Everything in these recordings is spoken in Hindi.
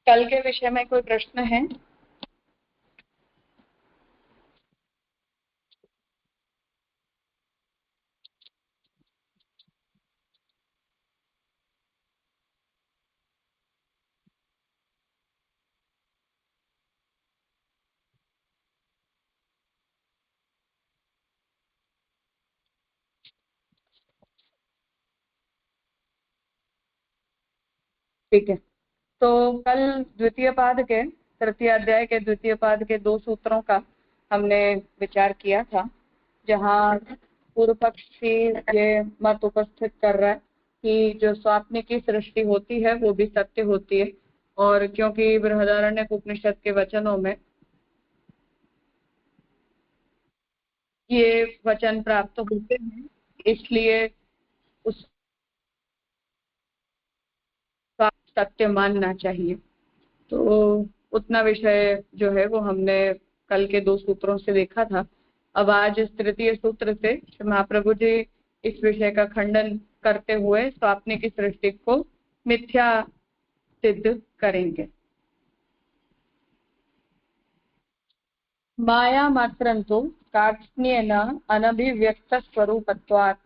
कल के विषय में कोई प्रश्न है? ठीक है। तो कल द्वितीय पाद के तृतीय अध्याय के द्वितीय पाद के 2 सूत्रों का हमने विचार किया था, जहाँ पूर्व पक्षी ये मत उपस्थित कर रहा है कि जो स्वप्न की सृष्टि होती है वो भी सत्य होती है, और क्योंकि बृहदारण्यक उपनिषद के वचनों में ये वचन प्राप्त होते हैं, इसलिए उसका सत्य मानना चाहिए। तो उतना विषय जो है वो हमने कल के 2 सूत्रों से देखा था। अब आज इस तृतीय सूत्र से महाप्रभु जी इस विषय का खंडन करते हुए स्वप्न की सृष्टि को मिथ्या सिद्ध करेंगे। माया मात्रंतु कार्त्स्न्येन अनभिव्यक्त स्वरूपत्वात्।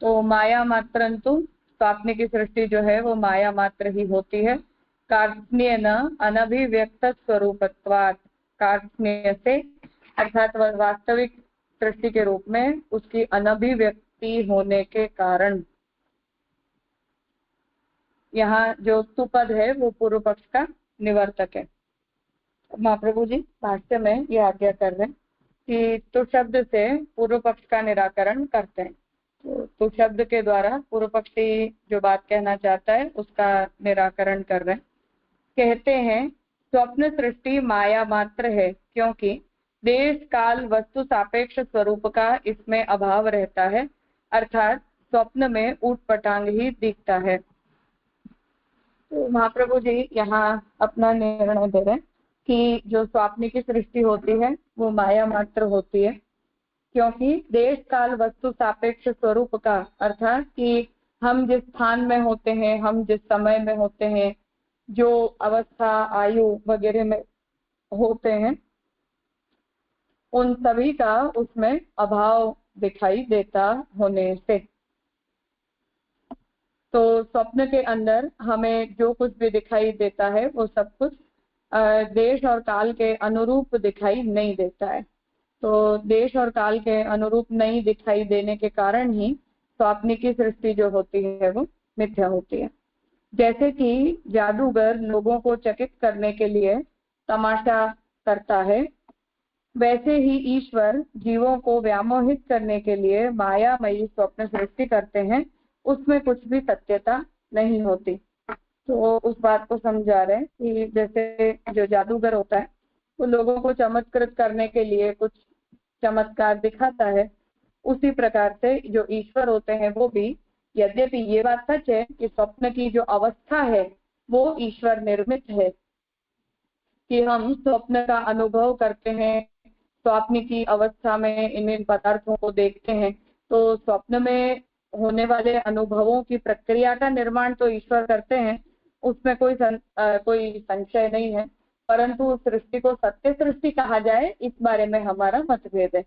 तो माया मात्रंतु स्वप्न की सृष्टि जो है वो माया मात्र ही होती है। कार्त्स्न्येन अनभिव्यक्त स्वरूपत्वात्, कार्त्स्न्य से अर्थात वास्तविक सृष्टि के रूप में उसकी अनभिव्यक्ति होने के कारण। यहाँ जो तुपद है वो पूर्व पक्ष का निवर्तक है। महाप्रभु जी भाष्य में ये आज्ञा कर रहे हैं कि तु शब्द से पूर्व पक्ष का निराकरण करते हैं। तो तु शब्द के द्वारा पूर्व पक्षी जो बात कहना चाहता है उसका निराकरण कर रहे हैं। कहते हैं स्वप्न सृष्टि माया मात्र है, क्योंकि देश काल वस्तु सापेक्ष स्वरूप का इसमें अभाव रहता है, अर्थात स्वप्न में ऊट पटांग ही दिखता है। तो महाप्रभु जी यहाँ अपना निर्णय दे रहे हैं कि जो स्वप्न की सृष्टि होती है वो माया मात्र होती है, क्योंकि देश काल वस्तु सापेक्ष स्वरूप का, अर्थात कि हम जिस स्थान में होते हैं, हम जिस समय में होते हैं, जो अवस्था आयु वगैरह में होते हैं, उन सभी का उसमें अभाव दिखाई देता होने से। तो स्वप्न के अंदर हमें जो कुछ भी दिखाई देता है वो सब कुछ देश और काल के अनुरूप दिखाई नहीं देता है। तो देश और काल के अनुरूप नहीं दिखाई देने के कारण ही स्वप्न की सृष्टि जो होती है वो मिथ्या होती है। जैसे कि जादूगर लोगों को चकित करने के लिए तमाशा करता है, वैसे ही ईश्वर जीवों को व्यामोहित करने के लिए मायामयी स्वप्न सृष्टि करते हैं, उसमें कुछ भी सत्यता नहीं होती। तो उस बात को समझा रहे हैं कि जैसे जो जादूगर होता है वो लोगों को चमत्कृत करने के लिए कुछ चमत्कार दिखाता है, उसी प्रकार से जो ईश्वर होते हैं वो भी, यद्यपि ये बात सच है कि स्वप्न की जो अवस्था है वो ईश्वर निर्मित है, कि हम स्वप्न का अनुभव करते हैं, स्वप्न की अवस्था में इन पदार्थों को देखते हैं, तो स्वप्न में होने वाले अनुभवों की प्रक्रिया का निर्माण तो ईश्वर करते हैं, उसमें कोई संशय नहीं है। परंतु उस सृष्टि को सत्य सृष्टि कहा जाए, इस बारे में हमारा मतभेद है।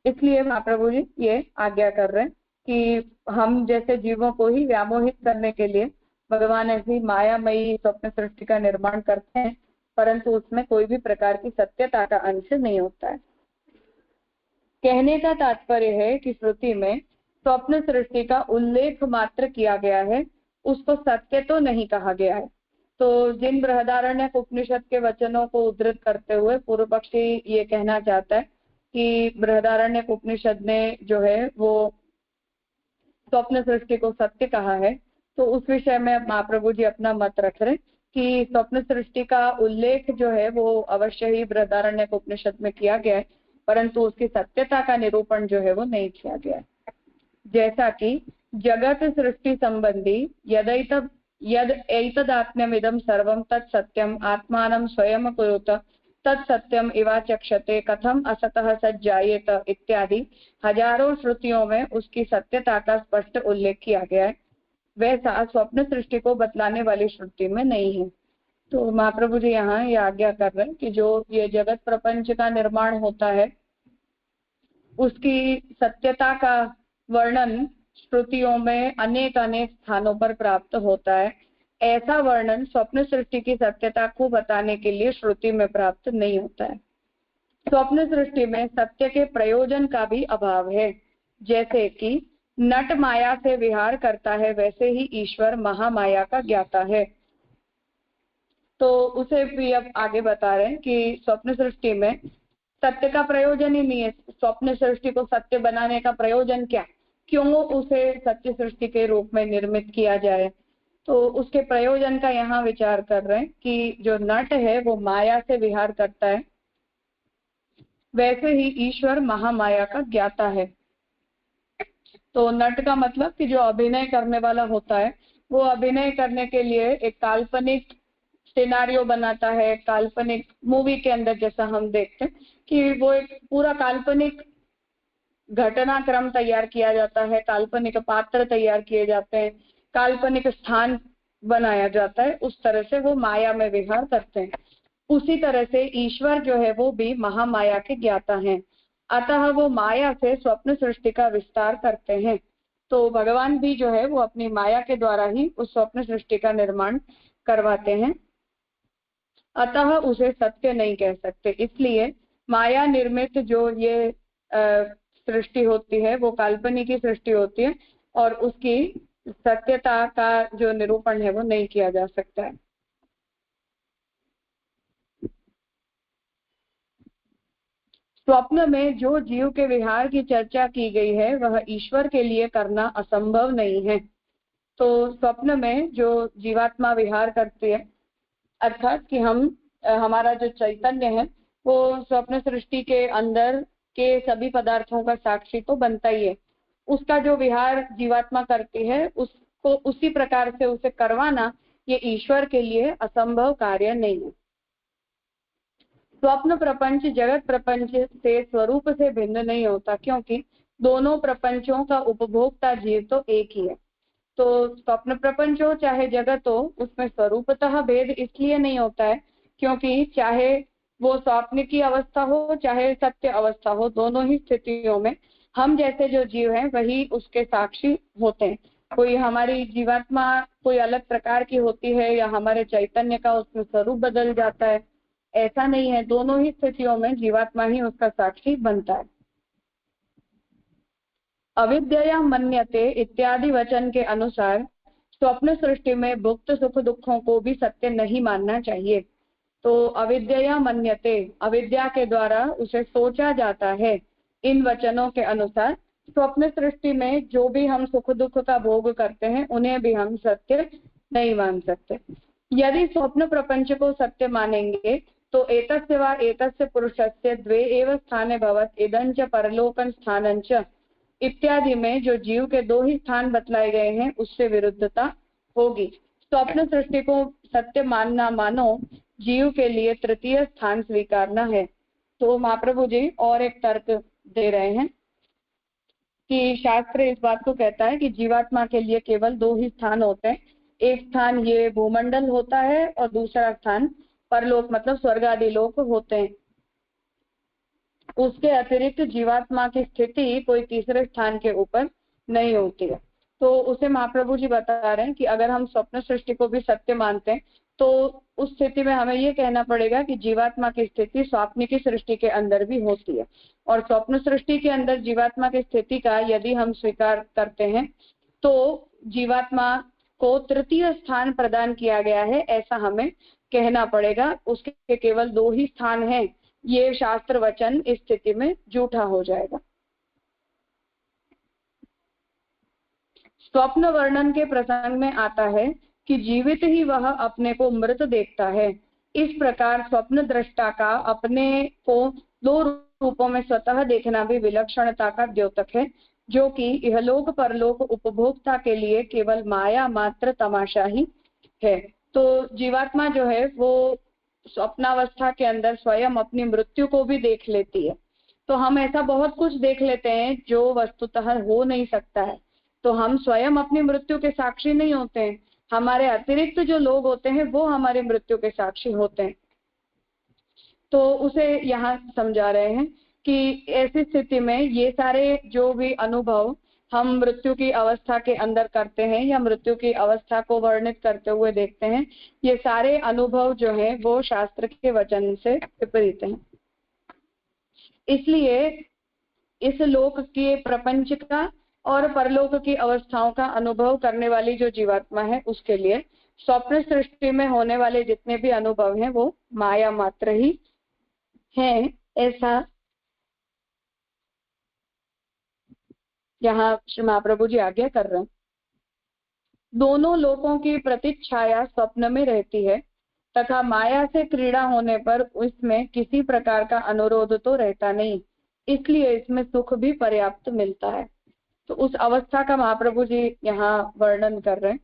इसलिए महाप्रभु जी ये आज्ञा कर रहे हैं कि हम जैसे जीवों को ही व्यामोहित करने के लिए भगवान ऐसी मायामयी स्वप्न सृष्टि का निर्माण करते हैं, परंतु उसमें कोई भी प्रकार की सत्यता का अंश नहीं होता है। कहने का तात्पर्य है कि श्रुति में स्वप्न सृष्टि का उल्लेख मात्र किया गया है, उसको सत्य तो नहीं कहा गया है। तो जिन बृहदारण्यक उपनिषद के वचनों को उद्धृत करते हुए पूर्व पक्षी ये कहना चाहता है कि बृहदारण्यक उपनिषद ने जो है वो स्वप्न सृष्टि को सत्य कहा है, तो उस विषय में महाप्रभु जी अपना मत रख रहे हैं कि स्वप्न सृष्टि का उल्लेख जो है वो अवश्य ही बृहदारण्यक उपनिषद में किया गया है, परंतु उसकी सत्यता का निरूपण जो है वो नहीं किया गया है। जैसा कि जगत सृष्टि संबंधी यद एतदात्म्यमिदं सर्वं तत्सत्यम आत्मानं स्वयं कुरुत तत्सत्यम इवाचक्षते कथम असतः सज्जायेत इत्यादि हजारों श्रुतियों में उसकी सत्यता का स्पष्ट उल्लेख किया गया है, वैसा स्वप्न सृष्टि को बतलाने वाली श्रुति में नहीं है। तो महाप्रभु जी यहाँ ये आज्ञा कर रहे हैं कि जो ये जगत प्रपंच का निर्माण होता है उसकी सत्यता का वर्णन श्रुतियों में अनेक अनेक स्थानों पर प्राप्त होता है। ऐसा वर्णन स्वप्न सृष्टि की सत्यता को बताने के लिए श्रुति में प्राप्त नहीं होता है। स्वप्न सृष्टि में सत्य के प्रयोजन का भी अभाव है। जैसे कि नट माया से विहार करता है वैसे ही ईश्वर महामाया का ज्ञाता है। तो उसे भी अब आगे बता रहे हैं कि स्वप्न सृष्टि में सत्य का प्रयोजन ही नहीं है। स्वप्न सृष्टि को सत्य बनाने का प्रयोजन क्या, क्यों उसे सत्य सृष्टि के रूप में निर्मित किया जाए, तो उसके प्रयोजन का यहाँ विचार कर रहे हैं कि जो नट है वो माया से विहार करता है वैसे ही ईश्वर महामाया का ज्ञाता है। तो नट का मतलब कि जो अभिनय करने वाला होता है वो अभिनय करने के लिए एक काल्पनिक सिनारियो बनाता है। काल्पनिक मूवी के अंदर जैसा हम देखते हैं कि वो एक पूरा काल्पनिक घटनाक्रम तैयार किया जाता है, काल्पनिक पात्र तैयार किए जाते हैं, काल्पनिक स्थान बनाया जाता है, उस तरह से वो माया में विहार करते हैं। उसी तरह से ईश्वर जो है वो भी महामाया के ज्ञाता हैं, अतः वो माया से स्वप्न सृष्टि का विस्तार करते हैं। तो भगवान भी जो है वो अपनी माया के द्वारा ही उस स्वप्न सृष्टि का निर्माण करवाते हैं, अतः उसे सत्य नहीं कह सकते। इसलिए माया निर्मित जो ये सृष्टि होती है वो काल्पनिक की सृष्टि होती है और उसकी सत्यता का जो निरूपण है वो नहीं किया जा सकता है। स्वप्न में जो जीव के विहार की चर्चा की गई है वह ईश्वर के लिए करना असंभव नहीं है। तो स्वप्न में जो जीवात्मा विहार करती है अर्थात कि हमारा जो चैतन्य है वो स्वप्न सृष्टि के अंदर के सभी पदार्थों का साक्षी तो बनता ही है। उसका जो विहार जीवात्मा करती है उसको उसी प्रकार से उसे करवाना ये ईश्वर के लिए असंभव कार्य नहीं है। स्वप्न प्रपंच जगत प्रपंच से स्वरूप से भिन्न नहीं होता क्योंकि दोनों प्रपंचों का उपभोक्ता जीव तो एक ही है। तो स्वप्न प्रपंच हो चाहे जगत हो उसमें स्वरूपतः भेद इसलिए नहीं होता है क्योंकि चाहे वो स्वप्न की अवस्था हो चाहे सत्य अवस्था हो, दोनों ही स्थितियों में हम जैसे जो जीव हैं वही उसके साक्षी होते हैं। कोई हमारी जीवात्मा कोई अलग प्रकार की होती है या हमारे चैतन्य का उसमें स्वरूप बदल जाता है, ऐसा नहीं है। दोनों ही स्थितियों में जीवात्मा ही उसका साक्षी बनता है। अविद्या मन्यते इत्यादि वचन के अनुसार स्वप्न सृष्टि में भुक्त सुख दुखों को भी सत्य नहीं मानना चाहिए। तो अविद्या मन्यते, अविद्या के द्वारा उसे सोचा जाता है। इन वचनों के अनुसार स्वप्न सृष्टि में जो भी हम सुख दुख का भोग करते हैं उन्हें भी हम सत्य नहीं मान सकते। यदि स्वप्न प्रपंच को सत्य मानेंगे तो एतस्य वा एतस्य पुरुषस्य द्वे एव स्थाने भवत् इदंच परलोकन स्थानंच इत्यादि में जो जीव के दो ही स्थान बतलाए गए हैं उससे विरुद्धता होगी। स्वप्न सृष्टि को सत्य मानना मानो जीव के लिए तृतीय स्थान स्वीकारना है। तो महाप्रभु जी और एक तर्क दे रहे हैं कि शास्त्र इस बात को कहता है कि जीवात्मा के लिए केवल दो ही स्थान होते हैं। एक स्थान ये भूमंडल होता है और दूसरा स्थान परलोक मतलब स्वर्ग आदि लोक होते हैं। उसके अतिरिक्त जीवात्मा की स्थिति कोई तीसरे स्थान के ऊपर नहीं होती है। तो उसे महाप्रभु जी बता रहे हैं कि अगर हम स्वप्न सृष्टि को भी सत्य मानते हैं तो उस स्थिति में हमें ये कहना पड़ेगा कि जीवात्मा की स्थिति स्वप्न की सृष्टि के अंदर भी होती है और स्वप्न सृष्टि के अंदर जीवात्मा की स्थिति का यदि हम स्वीकार करते हैं तो जीवात्मा को तृतीय स्थान प्रदान किया गया है ऐसा हमें कहना पड़ेगा। उसके केवल दो ही स्थान हैं, ये शास्त्र वचन इस स्थिति में झूठा हो जाएगा। स्वप्न वर्णन के प्रसंग में आता है कि जीवित ही वह अपने को मृत देखता है। इस प्रकार स्वप्न दृष्टा का अपने को दो रूपों में स्वतः देखना भी विलक्षणता का द्योतक है, जो कि इहलोक परलोक उपभोक्ता के लिए केवल माया मात्र तमाशा ही है। तो जीवात्मा जो है वो स्वप्नावस्था के अंदर स्वयं अपनी मृत्यु को भी देख लेती है। तो हम ऐसा बहुत कुछ देख लेते हैं जो वस्तुतः हो नहीं सकता है। तो हम स्वयं अपनी मृत्यु के साक्षी नहीं होते हैं, हमारे अतिरिक्त जो लोग होते हैं वो हमारी मृत्यु के साक्षी होते हैं। तो उसे यहाँ समझा रहे हैं कि ऐसी स्थिति में ये सारे जो भी अनुभव हम मृत्यु की अवस्था के अंदर करते हैं या मृत्यु की अवस्था को वर्णित करते हुए देखते हैं, ये सारे अनुभव जो हैं वो शास्त्र के वचन से विपरीत हैं। इसलिए इस लोक के प्रपंच का और परलोक की अवस्थाओं का अनुभव करने वाली जो जीवात्मा है उसके लिए स्वप्न सृष्टि में होने वाले जितने भी अनुभव हैं वो माया मात्र ही हैं, ऐसा यहाँ श्री महाप्रभु जी आज्ञा कर रहे हैं। दोनों लोकों की प्रतिच्छाया स्वप्न में रहती है तथा माया से क्रीड़ा होने पर इसमें किसी प्रकार का अनुरोध तो रहता नहीं, इसलिए इसमें सुख भी पर्याप्त मिलता है। तो उस अवस्था का महाप्रभु जी यहाँ वर्णन कर रहे हैं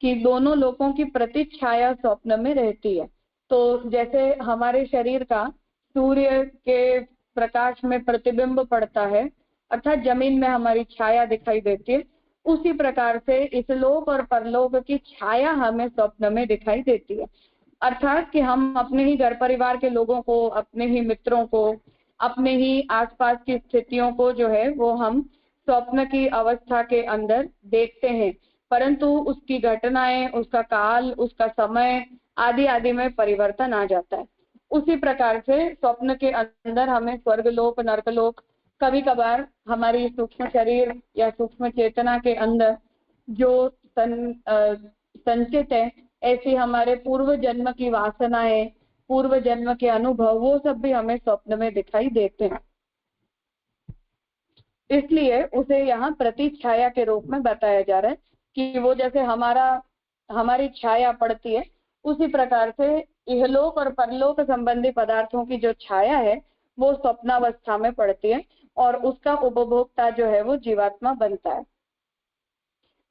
कि दोनों लोकों की प्रतिच्छाया स्वप्न में रहती है। तो जैसे हमारे शरीर का सूर्य के प्रकाश में प्रतिबिंब पड़ता है, अर्थात जमीन में हमारी छाया दिखाई देती है, उसी प्रकार से इस लोक और परलोक की छाया हमें स्वप्न में दिखाई देती है। अर्थात कि हम अपने ही घर परिवार के लोगों को, अपने ही मित्रों को, अपने ही आसपास की स्थितियों को जो है वो हम स्वप्न की अवस्था के अंदर देखते हैं, परंतु उसकी घटनाएं, उसका काल, उसका समय आदि आदि में परिवर्तन आ जाता है। उसी प्रकार से स्वप्न के अंदर हमें स्वर्गलोक, नरकलोक, कभी कभार हमारी सूक्ष्म शरीर या सूक्ष्म चेतना के अंदर जो संचित है, ऐसी हमारे पूर्व जन्म की वासनाएं, पूर्व जन्म के अनुभव, वो सब भी हमें स्वप्न में दिखाई देते हैं। इसलिए उसे यहाँ प्रतिछाया के रूप में बताया जा रहा है कि वो जैसे हमारी छाया पड़ती है, उसी प्रकार से इहलोक और परलोक संबंधी पदार्थों की जो छाया है वो स्वप्नावस्था में पड़ती है और उसका उपभोक्ता जो है वो जीवात्मा बनता है।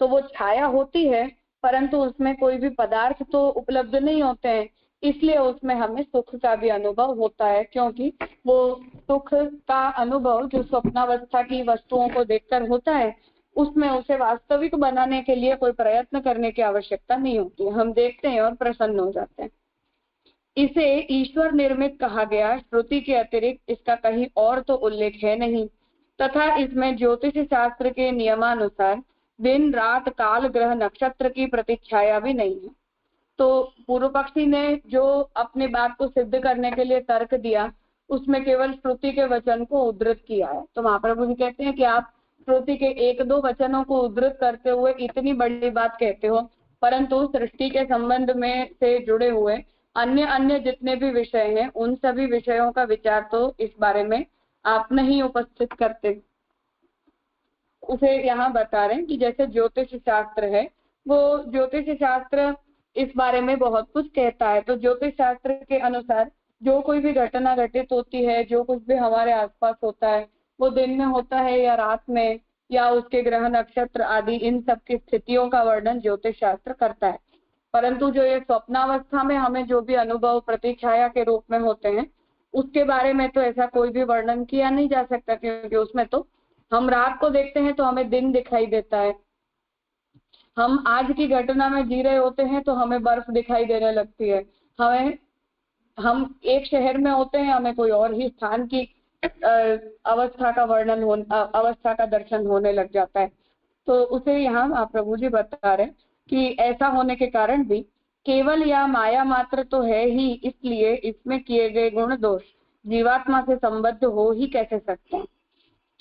तो वो छाया होती है परंतु उसमें कोई भी पदार्थ तो उपलब्ध नहीं होते हैं, इसलिए उसमें हमें सुख का भी अनुभव होता है, क्योंकि वो सुख का अनुभव जो स्वप्नावस्था की वस्तुओं को देखकर होता है उसमें उसे वास्तविक बनाने के लिए कोई प्रयत्न करने की आवश्यकता नहीं होती, हम देखते हैं और प्रसन्न हो जाते हैं। इसे ईश्वर निर्मित कहा गया, श्रुति के अतिरिक्त इसका कहीं और तो उल्लेख है नहीं, तथा इसमें ज्योतिष शास्त्र के नियमानुसार दिन रात काल ग्रह नक्षत्र की प्रतिच्छाया भी नहीं है। तो पूर्व पक्षी ने जो अपनी बात को सिद्ध करने के लिए तर्क दिया उसमें केवल श्रुति के वचन को उद्धृत किया है। तो महाप्रभु जी कहते हैं कि आप श्रुति के एक दो वचनों को उद्धृत करते हुए इतनी बड़ी बात कहते हो, परंतु सृष्टि के संबंध में से जुड़े हुए अन्य जितने भी विषय हैं उन सभी विषयों का विचार तो इस बारे में आप नहीं उपस्थित करते। उसे यहाँ बता रहे हैं कि जैसे ज्योतिष शास्त्र है, वो ज्योतिष शास्त्र इस बारे में बहुत कुछ कहता है। तो ज्योतिष शास्त्र के अनुसार जो कोई भी घटना घटित होती है, जो कुछ भी हमारे आसपास होता है, वो दिन में होता है या रात में, या उसके ग्रह नक्षत्र आदि, इन सब की स्थितियों का वर्णन ज्योतिष शास्त्र करता है। परंतु जो ये स्वप्नावस्था में हमें जो भी अनुभव प्रतिछाया के रूप में होते हैं उसके बारे में तो ऐसा कोई भी वर्णन किया नहीं जा सकता, क्योंकि उसमें तो हम रात को देखते हैं तो हमें दिन दिखाई देता है, हम आज की घटना में जी रहे होते हैं तो हमें बर्फ दिखाई देने लगती है, हम एक शहर में होते हैं हमें कोई और ही स्थान की अवस्था का दर्शन होने लग जाता है। तो उसे यहाँ महाप्रभु जी बता रहे कि ऐसा होने के कारण भी केवल या माया मात्र तो है ही, इसलिए इसमें किए गए गुण दोष जीवात्मा से संबद्ध हो ही कैसे सकते हैं।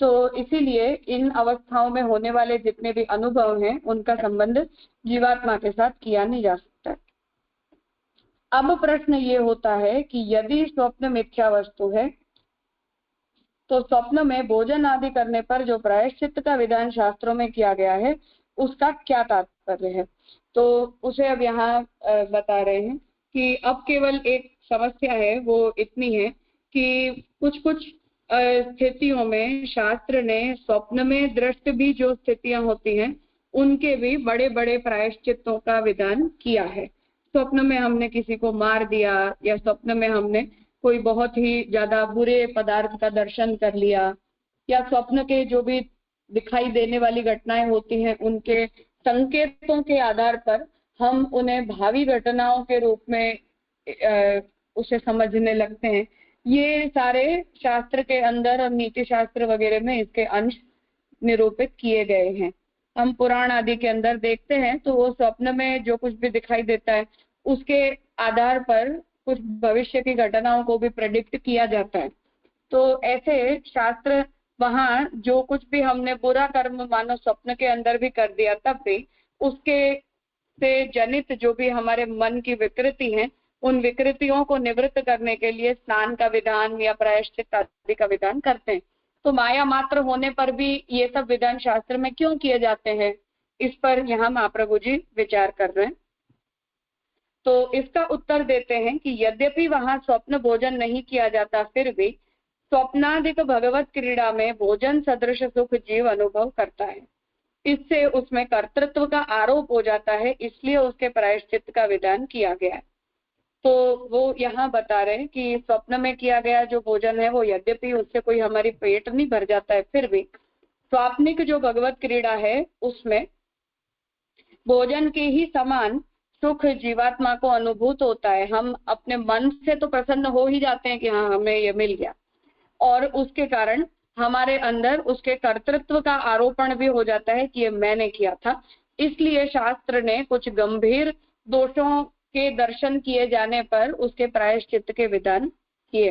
तो इसीलिए इन अवस्थाओं में होने वाले जितने भी अनुभव हैं उनका संबंध जीवात्मा के साथ किया नहीं जा सकता। अब प्रश्न ये होता है कि यदि स्वप्न मिथ्या वस्तु है तो स्वप्न में भोजन आदि करने पर जो प्रायश्चित्त का विधान शास्त्रों में किया गया है उसका क्या तात्पर्य है। तो उसे अब यहाँ बता रहे हैं कि अब केवल एक समस्या है, वो इतनी है कि कुछ स्थितियों में शास्त्र ने स्वप्न में दृष्ट भी जो स्थितियां होती हैं उनके भी बड़े बड़े प्रायश्चित्तों का विधान किया है। स्वप्न में हमने किसी को मार दिया, या स्वप्न में हमने कोई बहुत ही ज्यादा बुरे पदार्थ का दर्शन कर लिया, या स्वप्न के जो भी दिखाई देने वाली घटनाएं होती हैं उनके संकेतों के आधार पर हम उन्हें भावी घटनाओं के रूप में उसे समझने लगते हैं। ये सारे शास्त्र के अंदर और नीति शास्त्र वगैरह में इसके अंश निरूपित किए गए हैं। हम पुराण आदि के अंदर देखते हैं तो वो स्वप्न में जो कुछ भी दिखाई देता है उसके आधार पर कुछ भविष्य की घटनाओं को भी प्रेडिक्ट किया जाता है। तो ऐसे शास्त्र वहां जो कुछ भी हमने बुरा कर्म मानो स्वप्न के अंदर भी कर दिया, तब भी उसके से जनित जो भी हमारे मन की विकृति है, उन विकृतियों को निवृत्त करने के लिए स्नान का विधान या प्रायश्चित आदि का विधान करते हैं। तो माया मात्र होने पर भी ये सब विधान शास्त्र में क्यों किए जाते हैं, इस पर यहाँ महाप्रभु जी विचार कर रहे हैं। तो इसका उत्तर देते हैं कि यद्यपि वहां स्वप्न भोजन नहीं किया जाता, फिर भी स्वप्नादिक भगवत क्रीड़ा में भोजन सदृश सुख जीव अनुभव करता है। इससे उसमें कर्तृत्व का आरोप हो जाता है, इसलिए उसके प्रायश्चित का विधान किया गया है। तो वो यहाँ बता रहे हैं कि स्वप्न में किया गया जो भोजन है वो यद्यपि उससे कोई हमारी पेट नहीं भर जाता है, फिर भी स्वाप्निक जो भगवत क्रीड़ा है उसमें भोजन के ही समान सुख जीवात्मा को अनुभूत होता है। हम अपने मन से तो प्रसन्न हो ही जाते हैं कि हाँ हमें ये मिल गया, और उसके कारण हमारे अंदर उसके कर्तृत्व का आरोपण भी हो जाता है कि ये मैंने किया था। इसलिए शास्त्र ने कुछ गंभीर दोषों के दर्शन किए जाने पर उसके प्रायश्चित के विधान किए।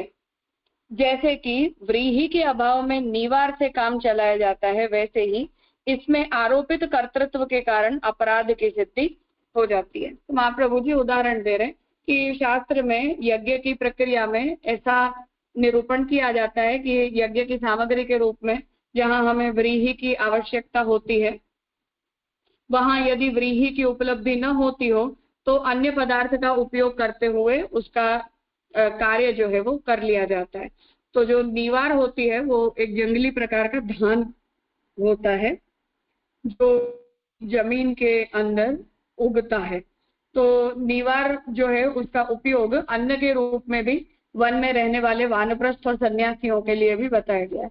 जैसे कि व्रीहि के अभाव में निवार से काम चलाया जाता है, वैसे ही इसमें आरोपित कर्तृत्व के कारण अपराध की सिद्धि हो जाती है। तो महाप्रभु जी उदाहरण दे रहे हैं कि शास्त्र में यज्ञ की प्रक्रिया में ऐसा निरूपण किया जाता है कि यज्ञ की सामग्री के रूप में जहां हमें व्रीहि की आवश्यकता होती है, वहां यदि व्रीहि की उपलब्धि न होती हो तो अन्य पदार्थ का उपयोग करते हुए उसका कार्य जो है वो कर लिया जाता है। तो जो नीवार होती है वो एक जंगली प्रकार का धान होता है जो जमीन के अंदर उगता है। तो नीवार जो है उसका उपयोग अन्न के रूप में भी वन में रहने वाले वानप्रस्थ और सन्यासियों के लिए भी बताया गया है।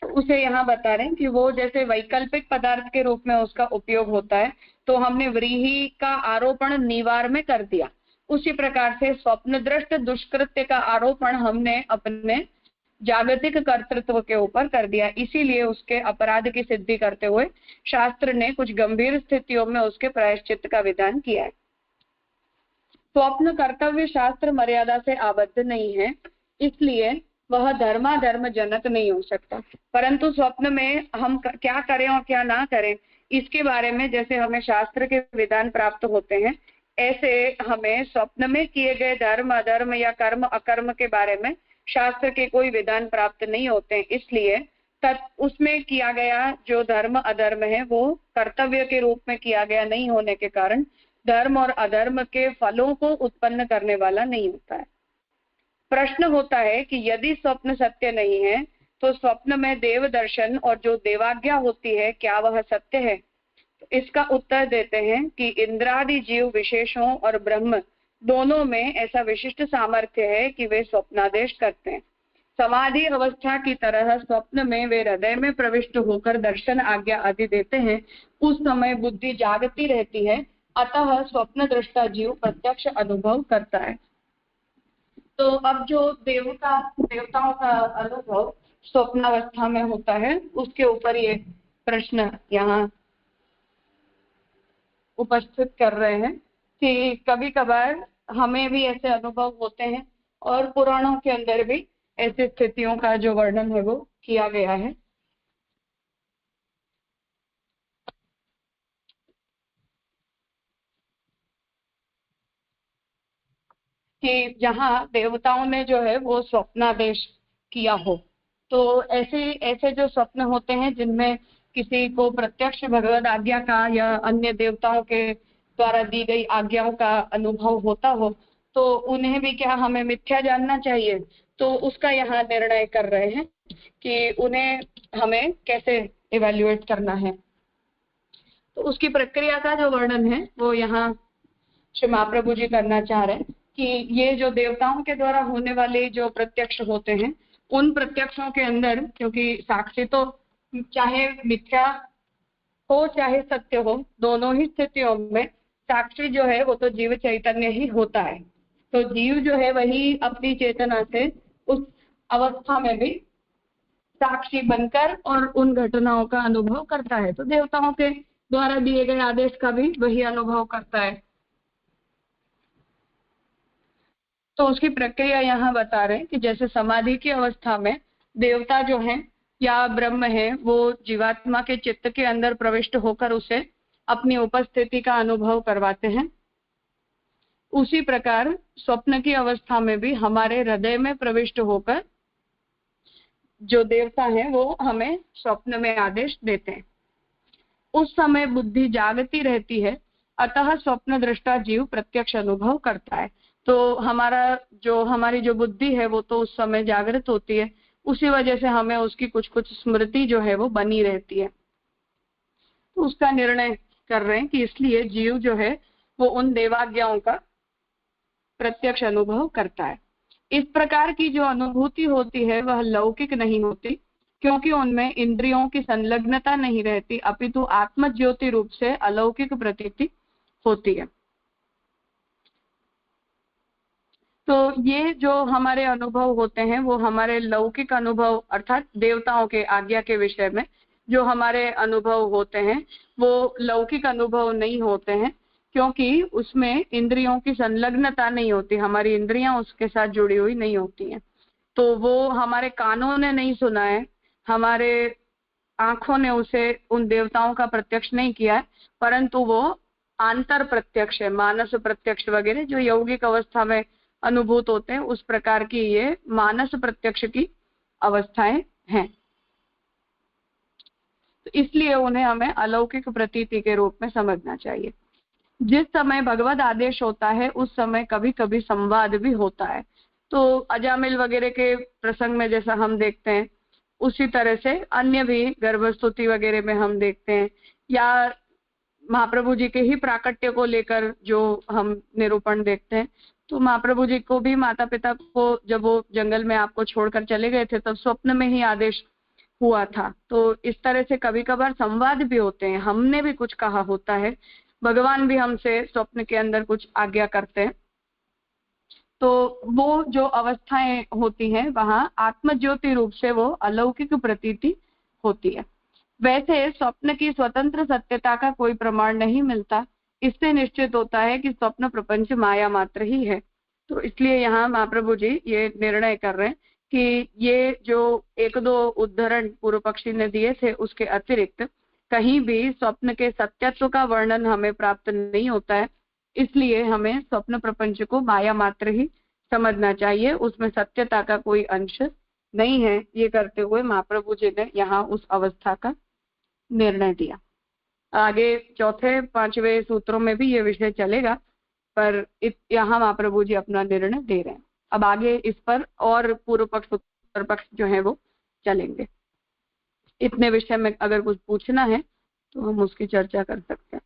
तो उसे यहाँ बता रहे हैं कि वो जैसे वैकल्पिक पदार्थ के रूप में उसका उपयोग होता है, तो हमने व्रीहि का आरोपण नीवार में कर दिया। उसी प्रकार से स्वप्न दृष्ट दुष्कृत्य का आरोपण हमने अपने जागतिक कर्तृत्व के ऊपर कर दिया। इसीलिए उसके अपराध की सिद्धि करते हुए शास्त्र ने कुछ गंभीर स्थितियों में उसके प्रायश्चित का विधान किया है। स्वप्न कर्तव्य शास्त्र मर्यादा से आबद्ध नहीं है, इसलिए वह धर्माधर्म जनक नहीं हो सकता। परंतु स्वप्न में हम क्या करें और क्या ना करें, इसके बारे में जैसे हमें शास्त्र के विधान प्राप्त होते हैं, ऐसे हमें स्वप्न में किए गए धर्म अधर्म या कर्म अकर्म के बारे में शास्त्र के कोई विधान प्राप्त नहीं होते। इसलिए उसमें किया गया जो धर्म अधर्म है वो कर्तव्य के रूप में किया गया नहीं होने के कारण धर्म और अधर्म के फलों को उत्पन्न करने वाला नहीं होता है। प्रश्न होता है कि यदि स्वप्न सत्य नहीं है तो स्वप्न में देव दर्शन और जो देवाज्ञा होती है क्या वह सत्य है? इसका उत्तर देते हैं कि इंद्रादि जीव विशेषों और ब्रह्म दोनों में ऐसा विशिष्ट सामर्थ्य है कि वे स्वप्नादेश करते हैं। समाधि अवस्था की तरह स्वप्न में वे हृदय में प्रविष्ट होकर दर्शन आज्ञा आदि देते हैं। उस समय बुद्धि जागती रहती है, अतः स्वप्न दृष्टा जीव प्रत्यक्ष अनुभव करता है। तो अब जो देवताओं का अनुभव स्वप्नावस्था में होता है उसके ऊपर ये प्रश्न यहाँ उपस्थित कर रहे हैं कि कभी कभार हमें भी ऐसे अनुभव होते हैं और पुराणों के अंदर भी ऐसी स्थितियों का जो वर्णन है वो किया गया है। कि जहाँ देवताओं ने जो है वो स्वप्नादेश किया हो, तो ऐसे जो स्वप्न होते हैं जिनमें किसी को प्रत्यक्ष भगवद आज्ञा का या अन्य देवताओं के द्वारा दी गई आज्ञाओं का अनुभव होता हो, तो उन्हें भी क्या हमें मिथ्या जानना चाहिए? तो उसका यहाँ निर्णय कर रहे हैं कि उन्हें हमें कैसे इवेल्युएट करना है। तो उसकी प्रक्रिया का जो वर्णन है वो यहाँ श्री महाप्रभु जी करना चाह रहे हैं कि ये जो देवताओं के द्वारा होने वाले जो प्रत्यक्ष होते हैं, उन प्रत्यक्षों के अंदर क्योंकि साक्षी तो चाहे मिथ्या हो चाहे सत्य हो, दोनों ही स्थितियों में साक्षी जो है वो तो जीव चैतन्य ही होता है। तो जीव जो है वही अपनी चेतना से उस अवस्था में भी साक्षी बनकर और उन घटनाओं का अनुभव करता है। तो देवताओं के द्वारा दिए गए आदेश का भी वही अनुभव करता है। तो उसकी प्रक्रिया यहाँ बता रहे हैं कि जैसे समाधि की अवस्था में देवता जो है या ब्रह्म है वो जीवात्मा के चित्त के अंदर प्रविष्ट होकर उसे अपनी उपस्थिति का अनुभव करवाते हैं, उसी प्रकार स्वप्न की अवस्था में भी हमारे हृदय में प्रविष्ट होकर जो देवता है वो हमें स्वप्न में आदेश देते हैं। उस समय बुद्धि जागती रहती है, अतः स्वप्न दृष्टा जीव प्रत्यक्ष अनुभव करता है। तो हमारी जो बुद्धि है वो तो उस समय जागृत होती है, उसी वजह से हमें उसकी कुछ कुछ स्मृति जो है वो बनी रहती है। तो उसका निर्णय कर रहे हैं कि इसलिए जीव जो है वो उन देवाज्ञाओं का प्रत्यक्ष अनुभव करता है। इस प्रकार की जो अनुभूति होती है वह लौकिक नहीं होती, क्योंकि उनमें इंद्रियों की संलग्नता नहीं रहती, अपितु आत्मज्योति रूप से अलौकिक प्रतीति होती है। तो ये जो हमारे अनुभव होते हैं वो हमारे लौकिक अनुभव अर्थात देवताओं के आज्ञा के विषय में जो हमारे अनुभव होते हैं वो लौकिक अनुभव नहीं होते हैं, क्योंकि उसमें इंद्रियों की संलग्नता नहीं होती, हमारी इंद्रियां उसके साथ जुड़ी हुई नहीं होती हैं। तो वो हमारे कानों ने नहीं सुना है, हमारे आंखों ने उसे उन देवताओं का प्रत्यक्ष नहीं किया है, परंतु वो आंतर प्रत्यक्ष है, मानस प्रत्यक्ष वगैरह जो यौगिक अवस्था में अनुभूत होते हैं, उस प्रकार की ये मानस प्रत्यक्ष की अवस्थाएं हैं। तो इसलिए उन्हें हमें अलौकिक प्रतीति के रूप में समझना चाहिए। जिस समय भगवत आदेश होता है उस समय कभी कभी संवाद भी होता है। तो अजामिल वगैरह के प्रसंग में जैसा हम देखते हैं उसी तरह से अन्य भी गर्भस्तुति वगैरह में हम देखते हैं, या महाप्रभु जी के ही प्राकट्य को लेकर जो हम निरूपण देखते हैं। तो महाप्रभु जी को भी माता पिता को जब वो जंगल में आपको छोड़कर चले गए थे तब स्वप्न में ही आदेश हुआ था। तो इस तरह से कभी कभार संवाद भी होते हैं, हमने भी कुछ कहा होता है, भगवान भी हमसे स्वप्न के अंदर कुछ आज्ञा करते हैं। तो वो जो अवस्थाएं होती हैं वहां आत्मज्योति रूप से वो अलौकिक प्रतीति होती है। वैसे स्वप्न की स्वतंत्र सत्यता का कोई प्रमाण नहीं मिलता, इससे निश्चित होता है कि स्वप्न प्रपंच माया मात्र ही है। तो इसलिए यहाँ महाप्रभु जी ये निर्णय कर रहे हैं कि ये जो एक दो उदाहरण पूर्व पक्षी ने दिए थे उसके अतिरिक्त कहीं भी स्वप्न के सत्यत्व का वर्णन हमें प्राप्त नहीं होता है, इसलिए हमें स्वप्न प्रपंच को माया मात्र ही समझना चाहिए, उसमें सत्यता का कोई अंश नहीं है। ये करते हुए महाप्रभु जी ने यहाँ उस अवस्था का निर्णय दिया। आगे चौथे पांचवें सूत्रों में भी ये विषय चलेगा, पर यहाँ महाप्रभु जी अपना निर्णय दे रहे हैं। अब आगे इस पर और पूर्व पक्ष उत्तर पक्ष जो है वो चलेंगे। इतने विषय में अगर कुछ पूछना है तो हम उसकी चर्चा कर सकते हैं।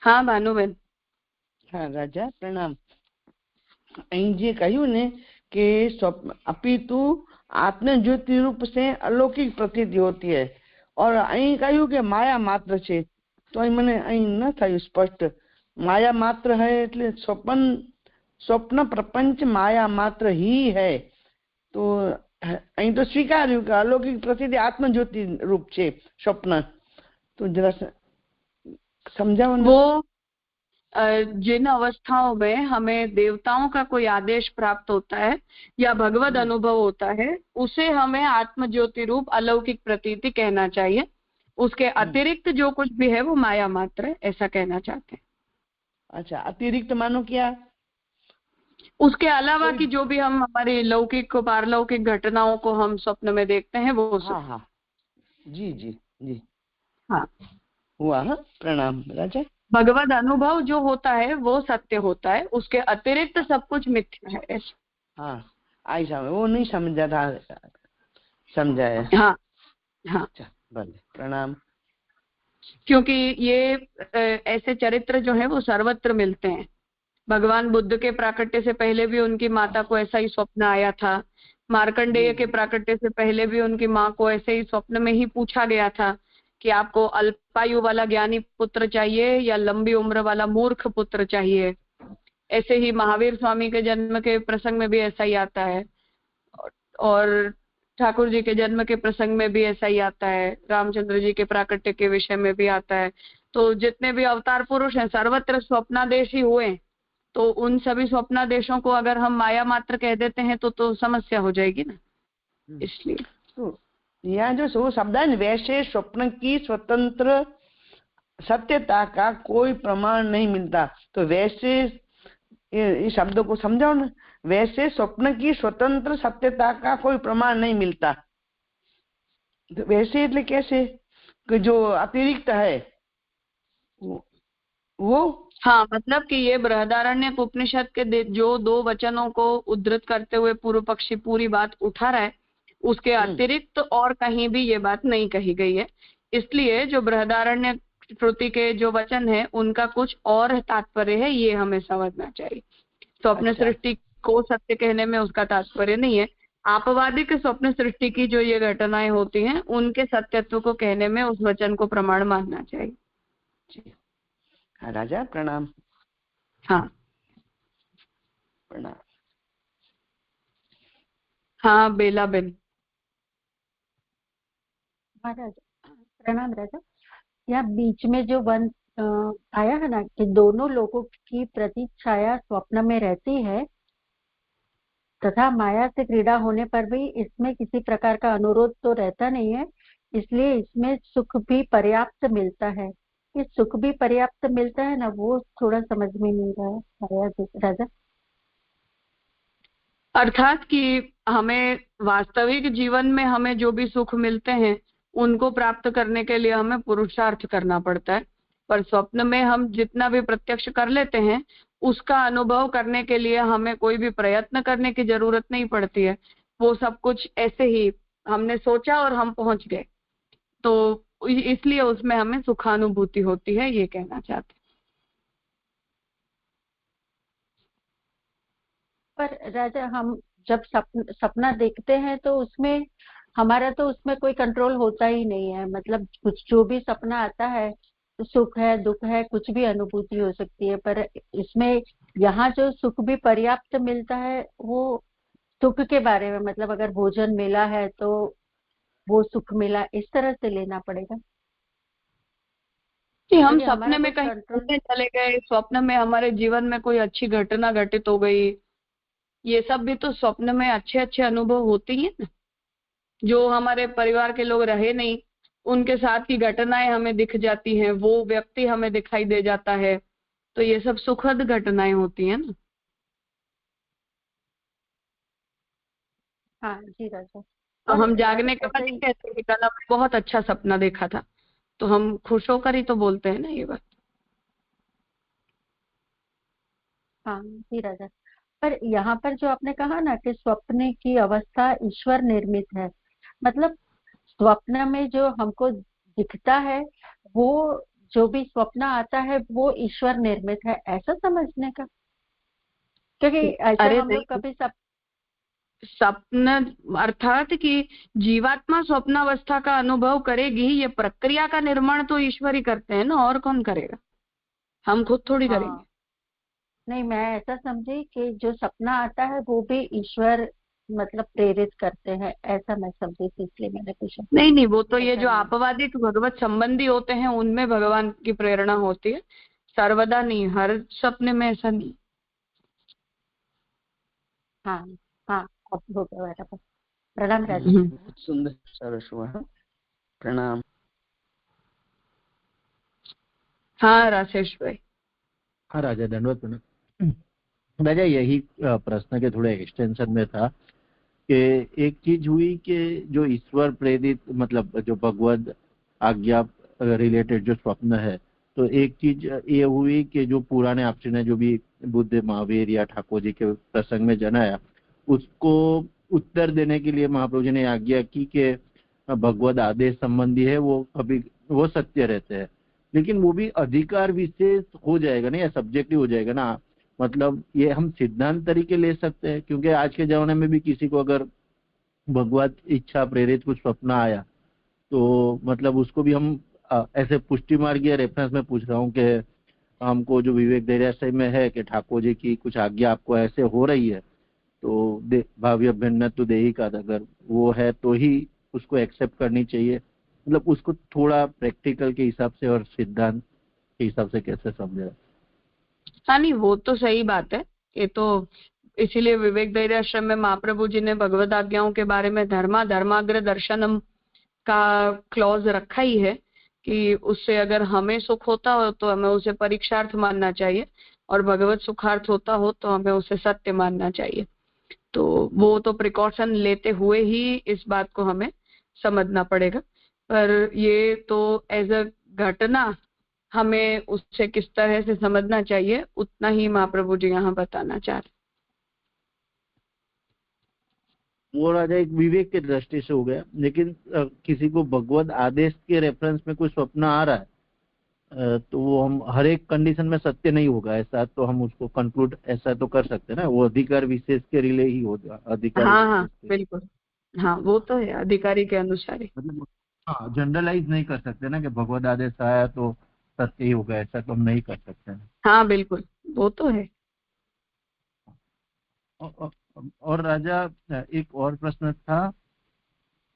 हाँ भानुबेन। हाँ राजा प्रणाम। અહીં જે કહ્યું ને કે અપિતુ આત્મજ્યોતિ રૂપ से अलौकिक प्रतीति होती है, और અહીં કહ્યું કે માયા માત્ર છે, તો અહીં મને અહીં ન થયું સ્પષ્ટ। માયા માત્ર है એટલે स्वप्न प्रपंच माया मात्र ही है, तो અહીં તો સ્વીકાર્યું કે अलौकिक प्रतीति आत्मज्योति रूप છે स्वप्न। तो जरा समझाओ। वो जिन अवस्थाओं में हमें देवताओं का कोई आदेश प्राप्त होता है या भगवद अनुभव होता है उसे हमें आत्मज्योति रूप अलौकिक प्रतीति कहना चाहिए, उसके अतिरिक्त जो कुछ भी है वो माया मात्र है, ऐसा कहना चाहते हैं। अच्छा, अतिरिक्त मानो क्या? उसके अलावा की जो भी हम हमारी लौकिक पारलौकिक घटनाओं को हम स्वप्न में देखते हैं वो सब। हाँ जी जी जी हाँ हुआ। प्रणाम राजा। भगवद अनुभव जो होता है वो सत्य होता है, उसके अतिरिक्त सब कुछ मिथ्या है। हाँ आई समझ, वो नहीं समझा था, समझाया। हाँ हाँ। भले प्रणाम। क्योंकि ये ऐसे चरित्र जो है वो सर्वत्र मिलते हैं। भगवान बुद्ध के प्राकट्य से पहले भी उनकी माता को ऐसा ही स्वप्न आया था। मार्कंडेय के प्राकट्य से पहले भी उनकी माँ को ऐसे ही स्वप्न में ही पूछा गया था कि आपको अल्पायु वाला ज्ञानी पुत्र चाहिए या लंबी उम्र वाला मूर्ख पुत्र चाहिए। ऐसे ही महावीर स्वामी के जन्म के प्रसंग में भी ऐसा ही आता है, और ठाकुर जी के जन्म के प्रसंग में भी ऐसा ही आता है, रामचंद्र जी के प्राकट्य के विषय में भी आता है। तो जितने भी अवतार पुरुष हैं सर्वत्र स्वप्नादेश ही हुए। तो उन सभी स्वप्नादेशों को अगर हम माया मात्र कह देते हैं तो समस्या हो जाएगी ना, इसलिए। तो यहाँ जो शब्द है, वैसे स्वप्न की स्वतंत्र सत्यता का कोई प्रमाण नहीं मिलता। तो वैसे इस शब्द को समझाओ ना। वैसे स्वप्न की स्वतंत्र सत्यता का कोई प्रमाण नहीं मिलता। तो वैसे એટલે कैसे कि जो अतिरिक्त है वो हाँ, मतलब कि ये बृहदारण्यक उपनिषद के जो 2 वचनों को उद्धृत करते हुए पूर्व पक्षी पूरी बात उठा रहा है, उसके अतिरिक्त और कहीं भी ये बात नहीं कही गई है। इसलिए जो बृहदारण्यक श्रुति के जो वचन है उनका कुछ और तात्पर्य है, ये हमें समझना चाहिए। स्वप्न सृष्टि को सत्य कहने में उसका तात्पर्य नहीं है। आपवादिक स्वप्न सृष्टि की जो ये घटनाएं होती हैं उनके सत्यत्व को कहने में उस वचन को प्रमाण मानना चाहिए। हाँ राजा प्रणाम। हाँ प्रणाम। हाँ बेला बेन। महाराज प्रणाम राजा। यहाँ बीच में जो वन आया है ना कि दोनों लोगों की प्रतीच्छाया स्वप्न में रहती है तथा माया से क्रीड़ा होने पर भी इसमें किसी प्रकार का अनुरोध तो रहता नहीं है, इसलिए इसमें सुख भी पर्याप्त मिलता है। ये सुख भी पर्याप्त मिलता है ना, वो थोड़ा समझ में नहीं रहा है राजा। अर्थात कि हमें वास्तविक जीवन में हमें जो भी सुख मिलते हैं उनको प्राप्त करने के लिए हमें पुरुषार्थ करना पड़ता है, पर स्वप्न में हम जितना भी प्रत्यक्ष कर लेते हैं उसका अनुभव करने के लिए हमें कोई भी प्रयत्न करने की जरूरत नहीं पड़ती है। वो सब कुछ ऐसे ही हमने सोचा और हम पहुंच गए, तो इसलिए उसमें हमें सुखानुभूति होती है, ये कहना चाहते हैं। पर राजा हम जब सपना देखते हैं तो उसमें हमारा तो उसमें कोई कंट्रोल होता ही नहीं है। मतलब कुछ जो भी सपना आता है तो सुख है दुख है कुछ भी अनुभूति हो सकती है, पर इसमें यहाँ जो सुख भी पर्याप्त मिलता है वो सुख के बारे में, मतलब अगर भोजन मिला है तो वो सुख मिला, इस तरह से लेना पड़ेगा कि हम सपने में कहीं घूमने चले गए, स्वप्न में हमारे जीवन में कोई अच्छी घटना घटित हो गई, ये सब भी तो स्वप्न में अच्छे अच्छे अनुभव होते हैं ना। जो हमारे परिवार के लोग रहे नहीं उनके साथ की घटनाएं हमें दिख जाती हैं, वो व्यक्ति हमें दिखाई दे जाता है, तो ये सब सुखद घटनाएं होती हैं ना। हाँ जी राजा। तो हम जागने के बाद ही कहते हैं कि कल हमने बहुत अच्छा सपना देखा था, तो हम खुश होकर ही तो बोलते हैं ना ये बात। हाँ जी राजा। पर यहाँ पर जो आपने कहा ना कि स्वप्न की अवस्था ईश्वर निर्मित है, मतलब स्वप्न में जो हमको दिखता है वो जो भी स्वप्न आता है वो ईश्वर निर्मित है, ऐसा समझने का? क्योंकि ऐसे हम लोग कभी स्वप्न अर्थात कि जीवात्मा स्वप्नावस्था का अनुभव करेगी, ये प्रक्रिया का निर्माण तो ईश्वर ही करते हैं ना, और कौन करेगा, हम खुद थोड़ी करेंगे। नहीं, मैं ऐसा समझी कि जो सपना आता है वो भी ईश्वर मतलब प्रेरित करते हैं, ऐसा मैं समझी थी, इसलिए मैंने पूछा। नहीं, वो तो ये जो आपवादिक भगवत संबंधी होते हैं उनमें भगवान की प्रेरणा होती है, सर्वदा नहीं, हर सपने में ऐसा नहीं। हाँ हाँ, अब हो गया बराबर। प्रणाम राजा। सुंदर सरस हुआ, प्रणाम। हाँ राजेश भाई। हाँ राजा, दंडवत प्रणाम। राजा यही प्रश्न के थोड़े एक्सटेंशन में था कि एक चीज हुई कि जो ईश्वर प्रेरित मतलब जो भगवद आज्ञा रिलेटेड जो स्वप्न है, तो एक चीज ये हुई कि जो पुराने आपसी ने जो भी बुद्ध महावीर या ठाकुर जी के प्रसंग में जनाया उसको उत्तर देने के लिए महाप्रभु जी ने आज्ञा की कि भगवद आदेश संबंधी है वो कभी वो सत्य रहते हैं, लेकिन वो भी अधिकार विशेष हो जाएगा ना या सब्जेक्टिव हो जाएगा ना। मतलब ये हम सिद्धांत तरीके ले सकते हैं, क्योंकि आज के जमाने में भी किसी को अगर भगवत इच्छा प्रेरित कुछ स्वप्न आया तो मतलब उसको भी हम ऐसे पुष्टि मार्ग या रेफरेंस में पूछ रहा हूँ कि हमको जो विवेक धैर्याश्रय में है कि ठाकुर जी की कुछ आज्ञा आपको ऐसे हो रही है, तो भाव्य भिन्न तो देही का अगर वो है तो ही उसको एक्सेप्ट करनी चाहिए। मतलब उसको थोड़ा प्रैक्टिकल के हिसाब से और सिद्धांत के हिसाब से कैसे समझे। हाँ नहीं, वो तो सही बात है। ये तो इसीलिए विवेक धैर्याश्रम में महाप्रभु जी ने भगवद आज्ञाओं के बारे में धर्माग्र दर्शनम का क्लॉज रखा ही है कि उससे अगर हमें सुख होता हो तो हमें उसे परीक्षार्थ मानना चाहिए, और भगवत सुखार्थ होता हो तो हमें उसे सत्य मानना चाहिए। तो वो तो प्रिकॉशन लेते हुए ही इस बात को हमें समझना पड़ेगा। पर ये तो एज अ घटना हमें उससे किस तरह से समझना चाहिए उतना ही महाप्रभु जी यहाँ बताना चाह रहे। वो राजा एक विवेक के दृष्टि से हो गया, लेकिन किसी को भगवद आदेश के रेफरेंस में कोई स्वप्न आ रहा है तो वो हम हर एक कंडीशन में सत्य नहीं होगा, ऐसा तो हम उसको कंक्लूड ऐसा तो कर सकते हैं ना, वो अधिकार विशेष के रिले ही होगा। अधिकार हाँ बिल्कुल, हाँ वो तो है, अधिकारी के अनुसार ही। मतलब हाँ जनरलाइज नहीं कर सकते ना कि भगवद आदेश आया तो सत्य ही होगा, ऐसा तो हम नहीं कर सकते हैं। हाँ बिल्कुल, वो तो है। और राजा एक और प्रश्न था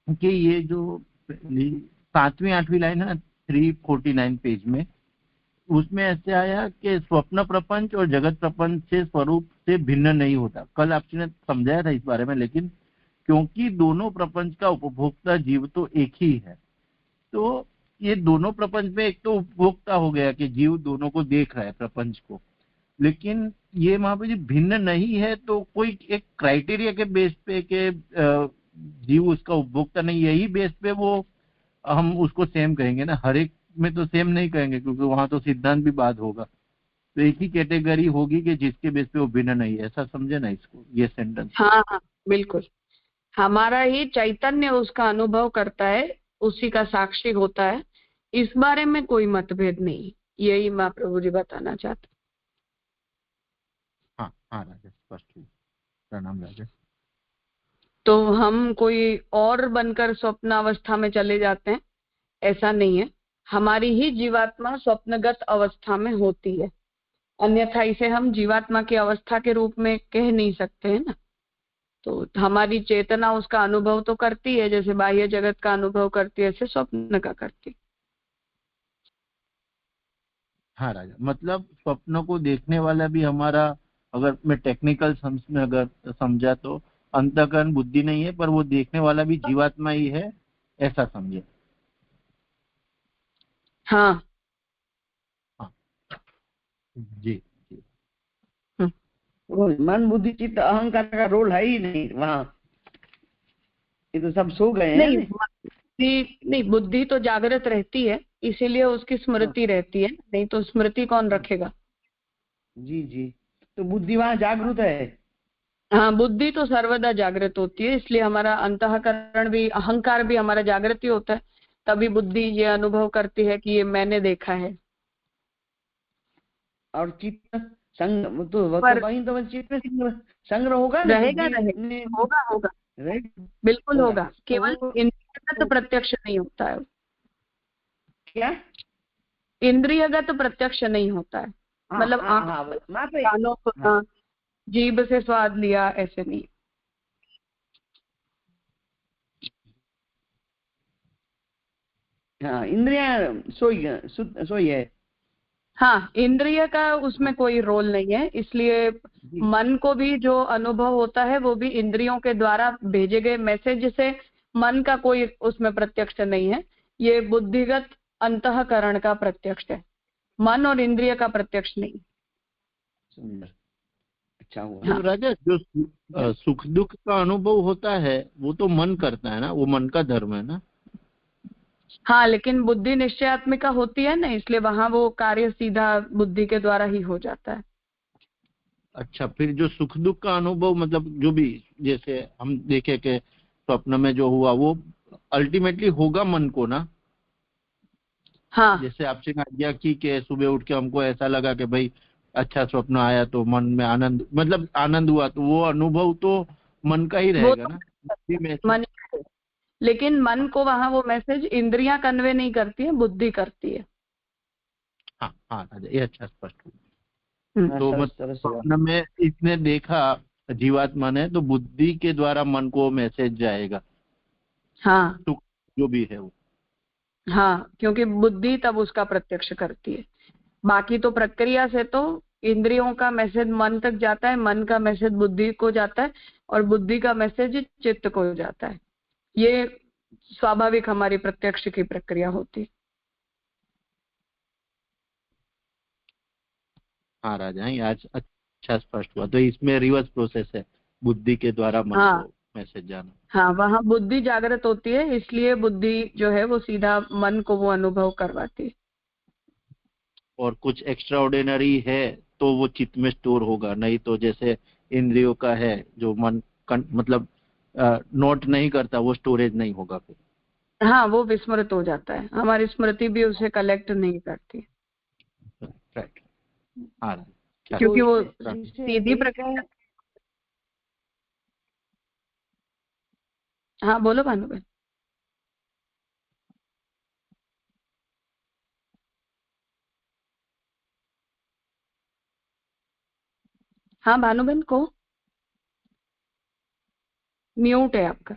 कि ये जो 7वीं 8वीं लाइन है 349 पेज में, उसमें ऐसे आया कि स्वप्न प्रपंच और जगत प्रपंच से स्वरूप से भिन्न नहीं होता। कल आपने समझाया था इस बारे में, लेकिन क्योंकि दोनों प्रपंच का उपभोक्ता जीव तो एक ही है, तो ये दोनों प्रपंच में एक तो उपभोक्ता हो गया कि जीव दोनों को देख रहा है प्रपंच को, लेकिन ये महाप्रभु जी भिन्न नहीं है, तो कोई एक क्राइटेरिया के बेस पे के जीव उसका उपभोक्ता नहीं, यही बेस पे वो हम उसको सेम कहेंगे ना, हर एक में तो सेम नहीं कहेंगे क्योंकि वहां तो सिद्धांत भी बात होगा। तो एक ही कैटेगरी होगी कि जिसके बेस पे वो भिन्न नहीं है, ऐसा समझे ना इसको, ये सेंटेंस। हाँ हाँ बिल्कुल, हमारा ही चैतन्य उसका अनुभव करता है, उसी का साक्षी होता है, इस बारे में कोई मतभेद नहीं, यही महाप्रभु जी बताना चाहते। हाँ हाँ राजा, स्पष्ट। प्रणाम राजा। तो हम कोई और बनकर स्वप्न अवस्था में चले जाते हैं, ऐसा नहीं है। हमारी ही जीवात्मा स्वप्नगत अवस्था में होती है, अन्यथा इसे हम जीवात्मा की अवस्था के रूप में कह नहीं सकते हैं ना। तो हमारी चेतना उसका अनुभव तो करती है, जैसे बाह्य जगत का अनुभव करती है, ऐसे स्वप्न का करती। हाँ राजा, मतलब स्वप्न को देखने वाला भी हमारा, अगर मैं टेक्निकल में अगर समझा तो अंतःकरण बुद्धि नहीं है, पर वो देखने वाला भी जीवात्मा ही है, ऐसा समझे। हाँ हाँ जी जी। वो मन बुद्धि चित्त अहंकार का रोल है ही नहीं वहाँ, ये तो सब सो गए हैं। नहीं, बुद्धि तो जागृत रहती है, इसीलिए उसकी स्मृति रहती है, नहीं तो स्मृति कौन रखेगा। जी जी, तो बुद्धि वहाँ जागृत है। हाँ, बुद्धि तो सर्वदा जागृत होती है, इसलिए हमारा अंतःकरण भी, अहंकार भी हमारा जागृत ही होता है, तभी बुद्धि ये अनुभव करती है कि ये मैंने देखा है। और चित्त संग तो वहीं तो चित्त में संग्रह होगा ना, रहेगा होगा बिल्कुल होगा, केवल इंद्रियगत प्रत्यक्ष नहीं होता है। क्या इंद्रियगत प्रत्यक्ष नहीं होता है, मतलब कानों सुना, जीभ से स्वाद लिया, ऐसे नहीं। हाँ, इंद्रियां सोई है। हाँ, इंद्रिय का उसमें कोई रोल नहीं है, इसलिए मन को भी जो अनुभव होता है वो भी इंद्रियों के द्वारा भेजे गए मैसेज से, मन का कोई उसमें प्रत्यक्ष नहीं है, ये बुद्धिगत अंतःकरण का प्रत्यक्ष है, मन और इंद्रिय का प्रत्यक्ष नहीं। सुंदर, अच्छा हुआ। तो राजा जो सुख दुख का अनुभव होता है वो तो मन करता है ना, वो मन का धर्म है ना। हाँ, लेकिन बुद्धि निश्चयात्मिका होती है ना, इसलिए वहां वो कार्य सीधा बुद्धि के द्वारा ही हो जाता है। अच्छा, फिर जो सुख दुख का अनुभव, मतलब जो भी जैसे हम देखे कि स्वप्न में जो हुआ वो अल्टीमेटली होगा मन को ना। हाँ जैसे आपसे आज्ञा की कि सुबह उठ के हमको ऐसा लगा कि भाई अच्छा स्वप्न आया तो मन में आनंद, मतलब आनंद हुआ, तो वो अनुभव तो मन का ही वो रहेगा तो ना बुद्धि में से। मन, लेकिन मन को वहां वो मैसेज इंद्रियां कन्वे नहीं करती है, बुद्धि करती है। हाँ हाँ राजा, ये अच्छा स्पष्ट हुआ। हम्म। तो सरस मतलब सरस हुआ। स्वप्न में इसने देखा जीवात्मा ने, तो बुद्धि के द्वारा मन को मैसेज जाएगा, हाँ सुख जो भी है वो। हाँ, क्योंकि बुद्धि तब उसका प्रत्यक्ष करती है। बाकी तो प्रक्रिया से तो इंद्रियों का मैसेज मन तक जाता है, मन का मैसेज बुद्धि को जाता है, और बुद्धि का मैसेज चित्त को जाता है। ये स्वाभाविक हमारी प्रत्यक्ष की प्रक्रिया होती है। हाँ राजा, ये आज अच्छा स्पष्ट हुआ। तो इसमें रिवर्स प्रोसेस है, बुद्धि के द्वारा मन हाँ को मैसेज जाना। हाँ, वहां बुद्धि जागृत होती है, इसलिए बुद्धि जो है वो सीधा मन को वो अनुभव करवाती है। और कुछ एक्स्ट्रा ऑर्डिनरी है तो वो चित्त में स्टोर होगा, नहीं तो जैसे इंद्रियों का है जो मन मतलब नोट नहीं करता, वो स्टोरेज नहीं होगा फिर। हाँ, वो विस्मृत हो जाता है, हमारी स्मृति भी उसे कलेक्ट नहीं करती, राइट। हाँ राजा, क्या तो क्योंकि वो इसे सीधी देखकर प्रक्रिया। हाँ बोलो भानुबेन। हाँ भानुबेन को म्यूट है आपका।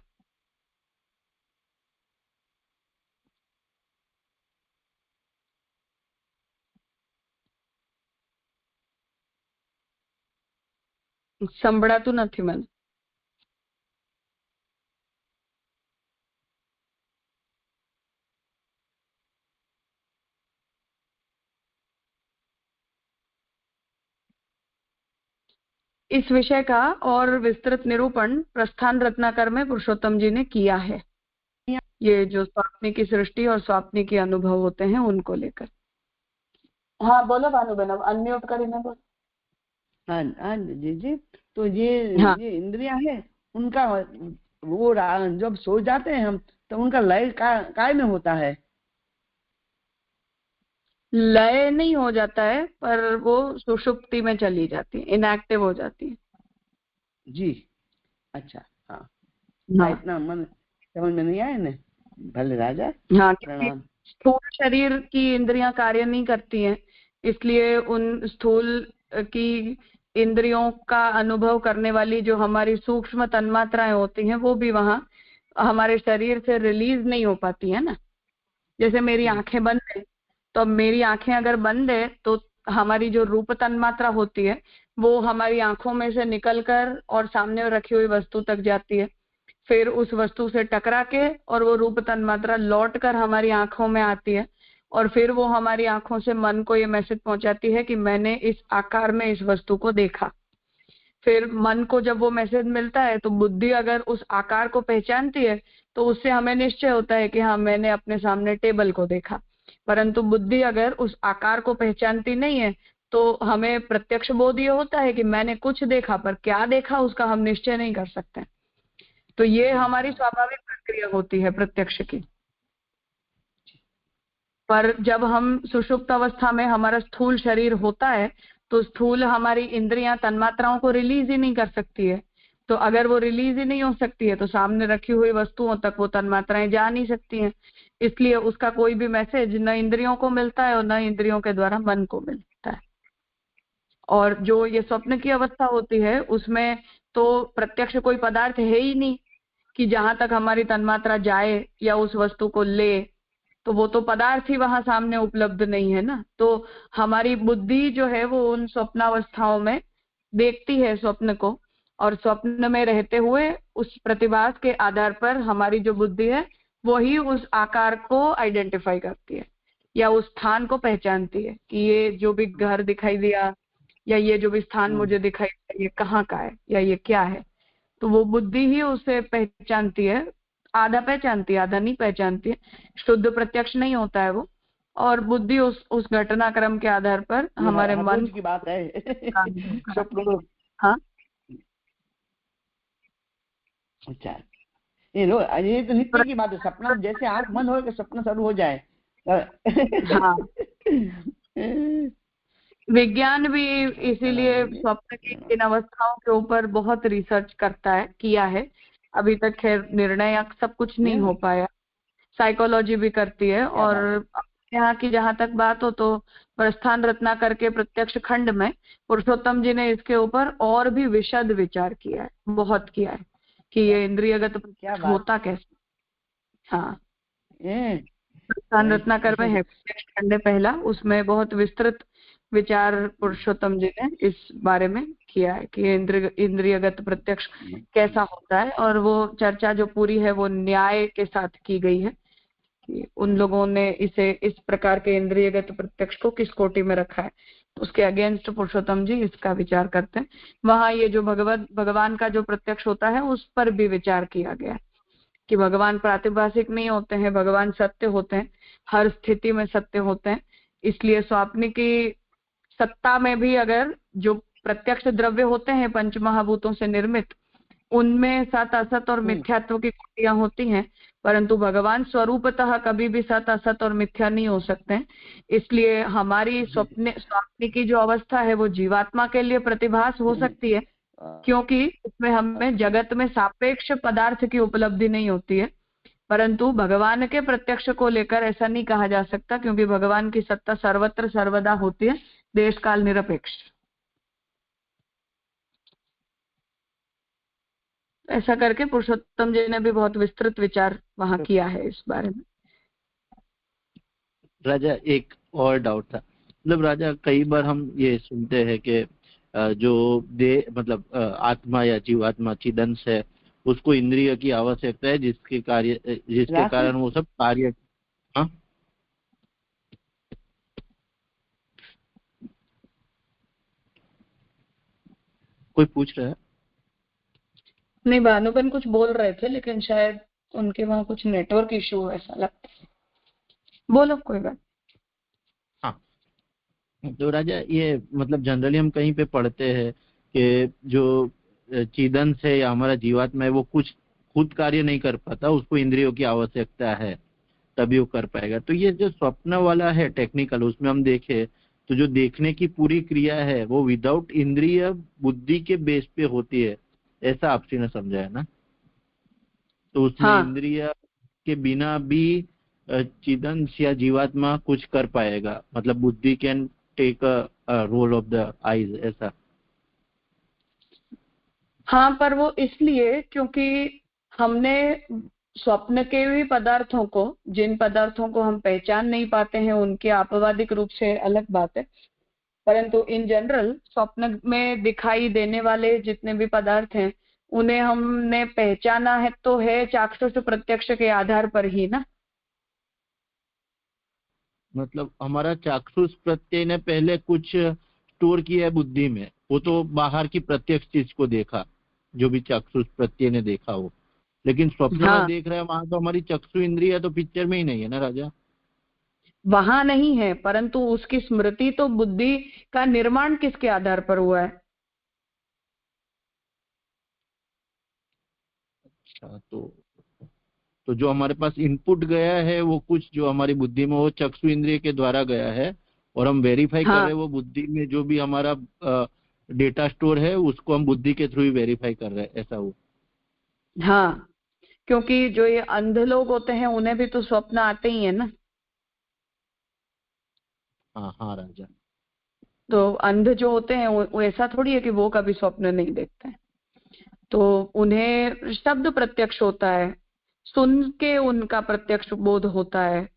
સંભળાતું નથી મને। इस विषय का और विस्तृत निरूपण प्रस्थान रत्नाकर में पुरुषोत्तम जी ने किया है, ये जो स्वाप्नी की सृष्टि और स्वाप्नी के अनुभव होते हैं उनको लेकर। हाँ बोलो भानुबेन, अब अनम्यूट કરીને बोलो। हाँ हाँ जी जी। तो ये हाँ, ये इंद्रियां है उनका वो जब सो जाते हैं हम तो उनका लय काय में होता है। लय नहीं हो जाता है, पर वो सुषुप्ति में चली जाती है, इनएक्टिव हो जाती है। जी अच्छा। हाँ हाँ इतना मन समझ में नहीं आया ना। भले राजा हाँ, क्योंकि प्रणाम। स्थूल शरीर की इंद्रियां कार्य नहीं करती हैं, इसलिए उन स्थूल की इंद्रियों का अनुभव करने वाली जो हमारी सूक्ष्म तन्मात्राएं होती हैं वो भी वहां हमारे शरीर से रिलीज नहीं हो पाती है ना। जैसे मेरी आंखें बंद है, तो अब मेरी आंखें अगर बंद है तो हमारी जो रूप तन्मात्रा होती है वो हमारी आंखों में से निकलकर और सामने रखी हुई वस्तु तक जाती है, फिर उस वस्तु से टकरा के और वो रूप तन्मात्रा लौट कर हमारी आंखों में आती है, और फिर वो हमारी आंखों से मन को ये मैसेज पहुंचाती है कि मैंने इस आकार में इस वस्तु को देखा। फिर मन को जब वो मैसेज मिलता है तो बुद्धि अगर उस आकार को पहचानती है तो उससे हमें निश्चय होता है कि हाँ मैंने अपने सामने टेबल को देखा। परंतु बुद्धि अगर उस आकार को पहचानती नहीं है तो हमें प्रत्यक्ष बोध ये होता है कि मैंने कुछ देखा, पर क्या देखा उसका हम निश्चय नहीं कर सकते। तो ये हमारी स्वाभाविक प्रक्रिया होती है प्रत्यक्ष की। पर जब हम सुषुप्त अवस्था में हमारा स्थूल शरीर होता है तो स्थूल हमारी इंद्रियां तन्मात्राओं को रिलीज ही नहीं कर सकती है, तो अगर वो रिलीज ही नहीं हो सकती है तो सामने रखी हुई वस्तुओं तक वो तन्मात्राएं जा नहीं सकती हैं, इसलिए उसका कोई भी मैसेज न इंद्रियों को मिलता है और न इंद्रियों के द्वारा मन को मिलता है। और जो ये स्वप्न की अवस्था होती है उसमें तो प्रत्यक्ष कोई पदार्थ है ही नहीं कि जहां तक हमारी तन्मात्रा जाए या उस वस्तु को ले, तो वो तो पदार्थ ही वहां सामने उपलब्ध नहीं है ना। तो हमारी बुद्धि जो है वो उन स्वप्नावस्थाओं में देखती है स्वप्न को, और स्वप्न में रहते हुए उस प्रतिभास के आधार पर हमारी जो बुद्धि है वही उस आकार को आइडेंटिफाई करती है या उस स्थान को पहचानती है कि ये जो भी घर दिखाई दिया या ये जो भी स्थान मुझे दिखाई दिया ये कहाँ का है या ये क्या है। तो वो बुद्धि ही उसे पहचानती है, आधा पहचानती है आधा नहीं पहचानती है, शुद्ध प्रत्यक्ष नहीं होता है वो। और बुद्धि उस घटनाक्रम के आधार पर हमारे हर मन रोज की बात है स्वप्न। हाँ अच्छा ये तो नित्य की बात है। सपना जैसे आंख बंद हो के सपना शुरू हो जाए। हाँ विज्ञान भी इसीलिए स्वप्न की इन अवस्थाओं के ऊपर बहुत रिसर्च करता है, किया है। अभी तक खैर निर्णय सब कुछ नहीं हो पाया। साइकोलॉजी भी करती है। और यहाँ की जहाँ तक बात हो तो प्रस्थान रत्नाकर के प्रत्यक्ष खंड में पुरुषोत्तम जी ने इसके ऊपर और भी विशद विचार किया है, बहुत किया है कि ये इंद्रियगत प्रत्यक्ष होता कैसे। हाँ प्रस्थान रत्नाकर में है प्रत्यक्ष खंड पहला, उसमें बहुत विस्तृत विचार पुरुषोत्तम जी ने इस बारे में किया है कि इंद्रियगत प्रत्यक्ष कैसा होता है। और वो चर्चा जो पूरी है वो न्याय के साथ की गई है कि उन लोगों ने इसे इस प्रकार के इंद्रियगत प्रत्यक्ष को किस कोटि में रखा है, उसके अगेंस्ट पुरुषोत्तम जी इसका विचार करते हैं। वहां ये जो भगवान का जो प्रत्यक्ष होता है उस पर भी विचार किया गया है कि भगवान प्रातिभाषिक नहीं होते हैं, भगवान सत्य होते हैं, हर स्थिति में सत्य होते हैं। इसलिए स्वाप्न की सत्ता में भी अगर जो प्रत्यक्ष द्रव्य होते हैं पंचमहाभूतों से निर्मित, उनमें सत असत और मिथ्यात्व की कोटियां होती हैं, परंतु भगवान स्वरूपतः कभी भी सत असत और मिथ्या नहीं हो सकते हैं। इसलिए हमारी स्वाप्न की जो अवस्था है वो जीवात्मा के लिए प्रतिभास हो सकती है, क्योंकि इसमें हमें जगत में सापेक्ष पदार्थ की उपलब्धि नहीं होती है। परंतु भगवान के प्रत्यक्ष को लेकर ऐसा नहीं कहा जा सकता, क्योंकि भगवान की सत्ता सर्वत्र सर्वदा होती है, देश काल निरपेक्ष। ऐसा करके पुरुषोत्तम जी ने भी बहुत विस्तृत विचार वहां किया है इस बारे में। राजा एक और डाउट था, मतलब राजा कई बार हम ये सुनते हैं कि जो मतलब आत्मा या जीवात्मा चिदंश है उसको इंद्रिय की आवश्यकता है जिसके कारण वो सब कार्य। हाँ कोई पूछ रहा है? नहीं भानुबेन कुछ बोल रहे थे लेकिन शायद उनके वहां कुछ नेटवर्क इशू है ऐसा लगता है। बोलो कोई बात। हाँ तो राजा ये मतलब जनरली हम कहीं पे पढ़ते हैं कि जो चिदंश है या हमारा जीवात्मा है वो कुछ खुद कार्य नहीं कर पाता, उसको इंद्रियों की आवश्यकता है तभी वो कर पाएगा। तो ये जो स्वप्न वाला है टेक्निकल, उसमें हम देखें तो जो देखने की पूरी क्रिया है वो विदाउट इंद्रिय बुद्धि के बेस पे होती है, ऐसा आपसी ने समझा है ना? तो उसमें हाँ। इंद्रिय के बिना भी चिदंश या जीवात्मा कुछ कर पाएगा, मतलब बुद्धि can take a role of the eyes, ऐसा? हाँ पर वो इसलिए क्योंकि हमने स्वप्न के भी पदार्थों को, जिन पदार्थों को हम पहचान नहीं पाते हैं उनके आपवादिक रूप से अलग बात है, परंतु इन जनरल स्वप्न में दिखाई देने वाले जितने भी पदार्थ हैं उन्हें हमने पहचाना है तो है चाक्षुष प्रत्यक्ष के आधार पर ही ना। मतलब हमारा चाक्षुष प्रत्यय ने पहले कुछ स्टोर किया है बुद्धि में, वो तो बाहर की प्रत्यक्ष चीज को देखा, जो भी चाक्षुष प्रत्यय ने देखा हो, लेकिन स्वप्न में देख रहे हैं वहां तो हमारी चक्षु इंद्रिय तो पिक्चर में ही नहीं है ना राजा? वहां नहीं है, परंतु उसकी स्मृति तो बुद्धि का निर्माण किसके आधार पर हुआ है? अच्छा तो जो हमारे पास इनपुट गया है वो कुछ जो हमारी बुद्धि में वो चक्षु इंद्रिय के द्वारा गया है, और हम वेरीफाई कर रहे हैं वो बुद्धि में जो भी हमारा डेटा स्टोर है उसको हम बुद्धि के थ्रू ही वेरीफाई कर रहे हैं, ऐसा हो? हाँ, क्योंकि जो ये अंध लोग होते हैं उन्हें भी तो स्वप्न आते ही है ना। हाँ हाँ राजा। तो अंध जो होते हैं वो ऐसा थोड़ी है कि वो कभी स्वप्न नहीं देखते हैं, तो उन्हें शब्द प्रत्यक्ष होता है, सुन के उनका प्रत्यक्ष बोध होता है,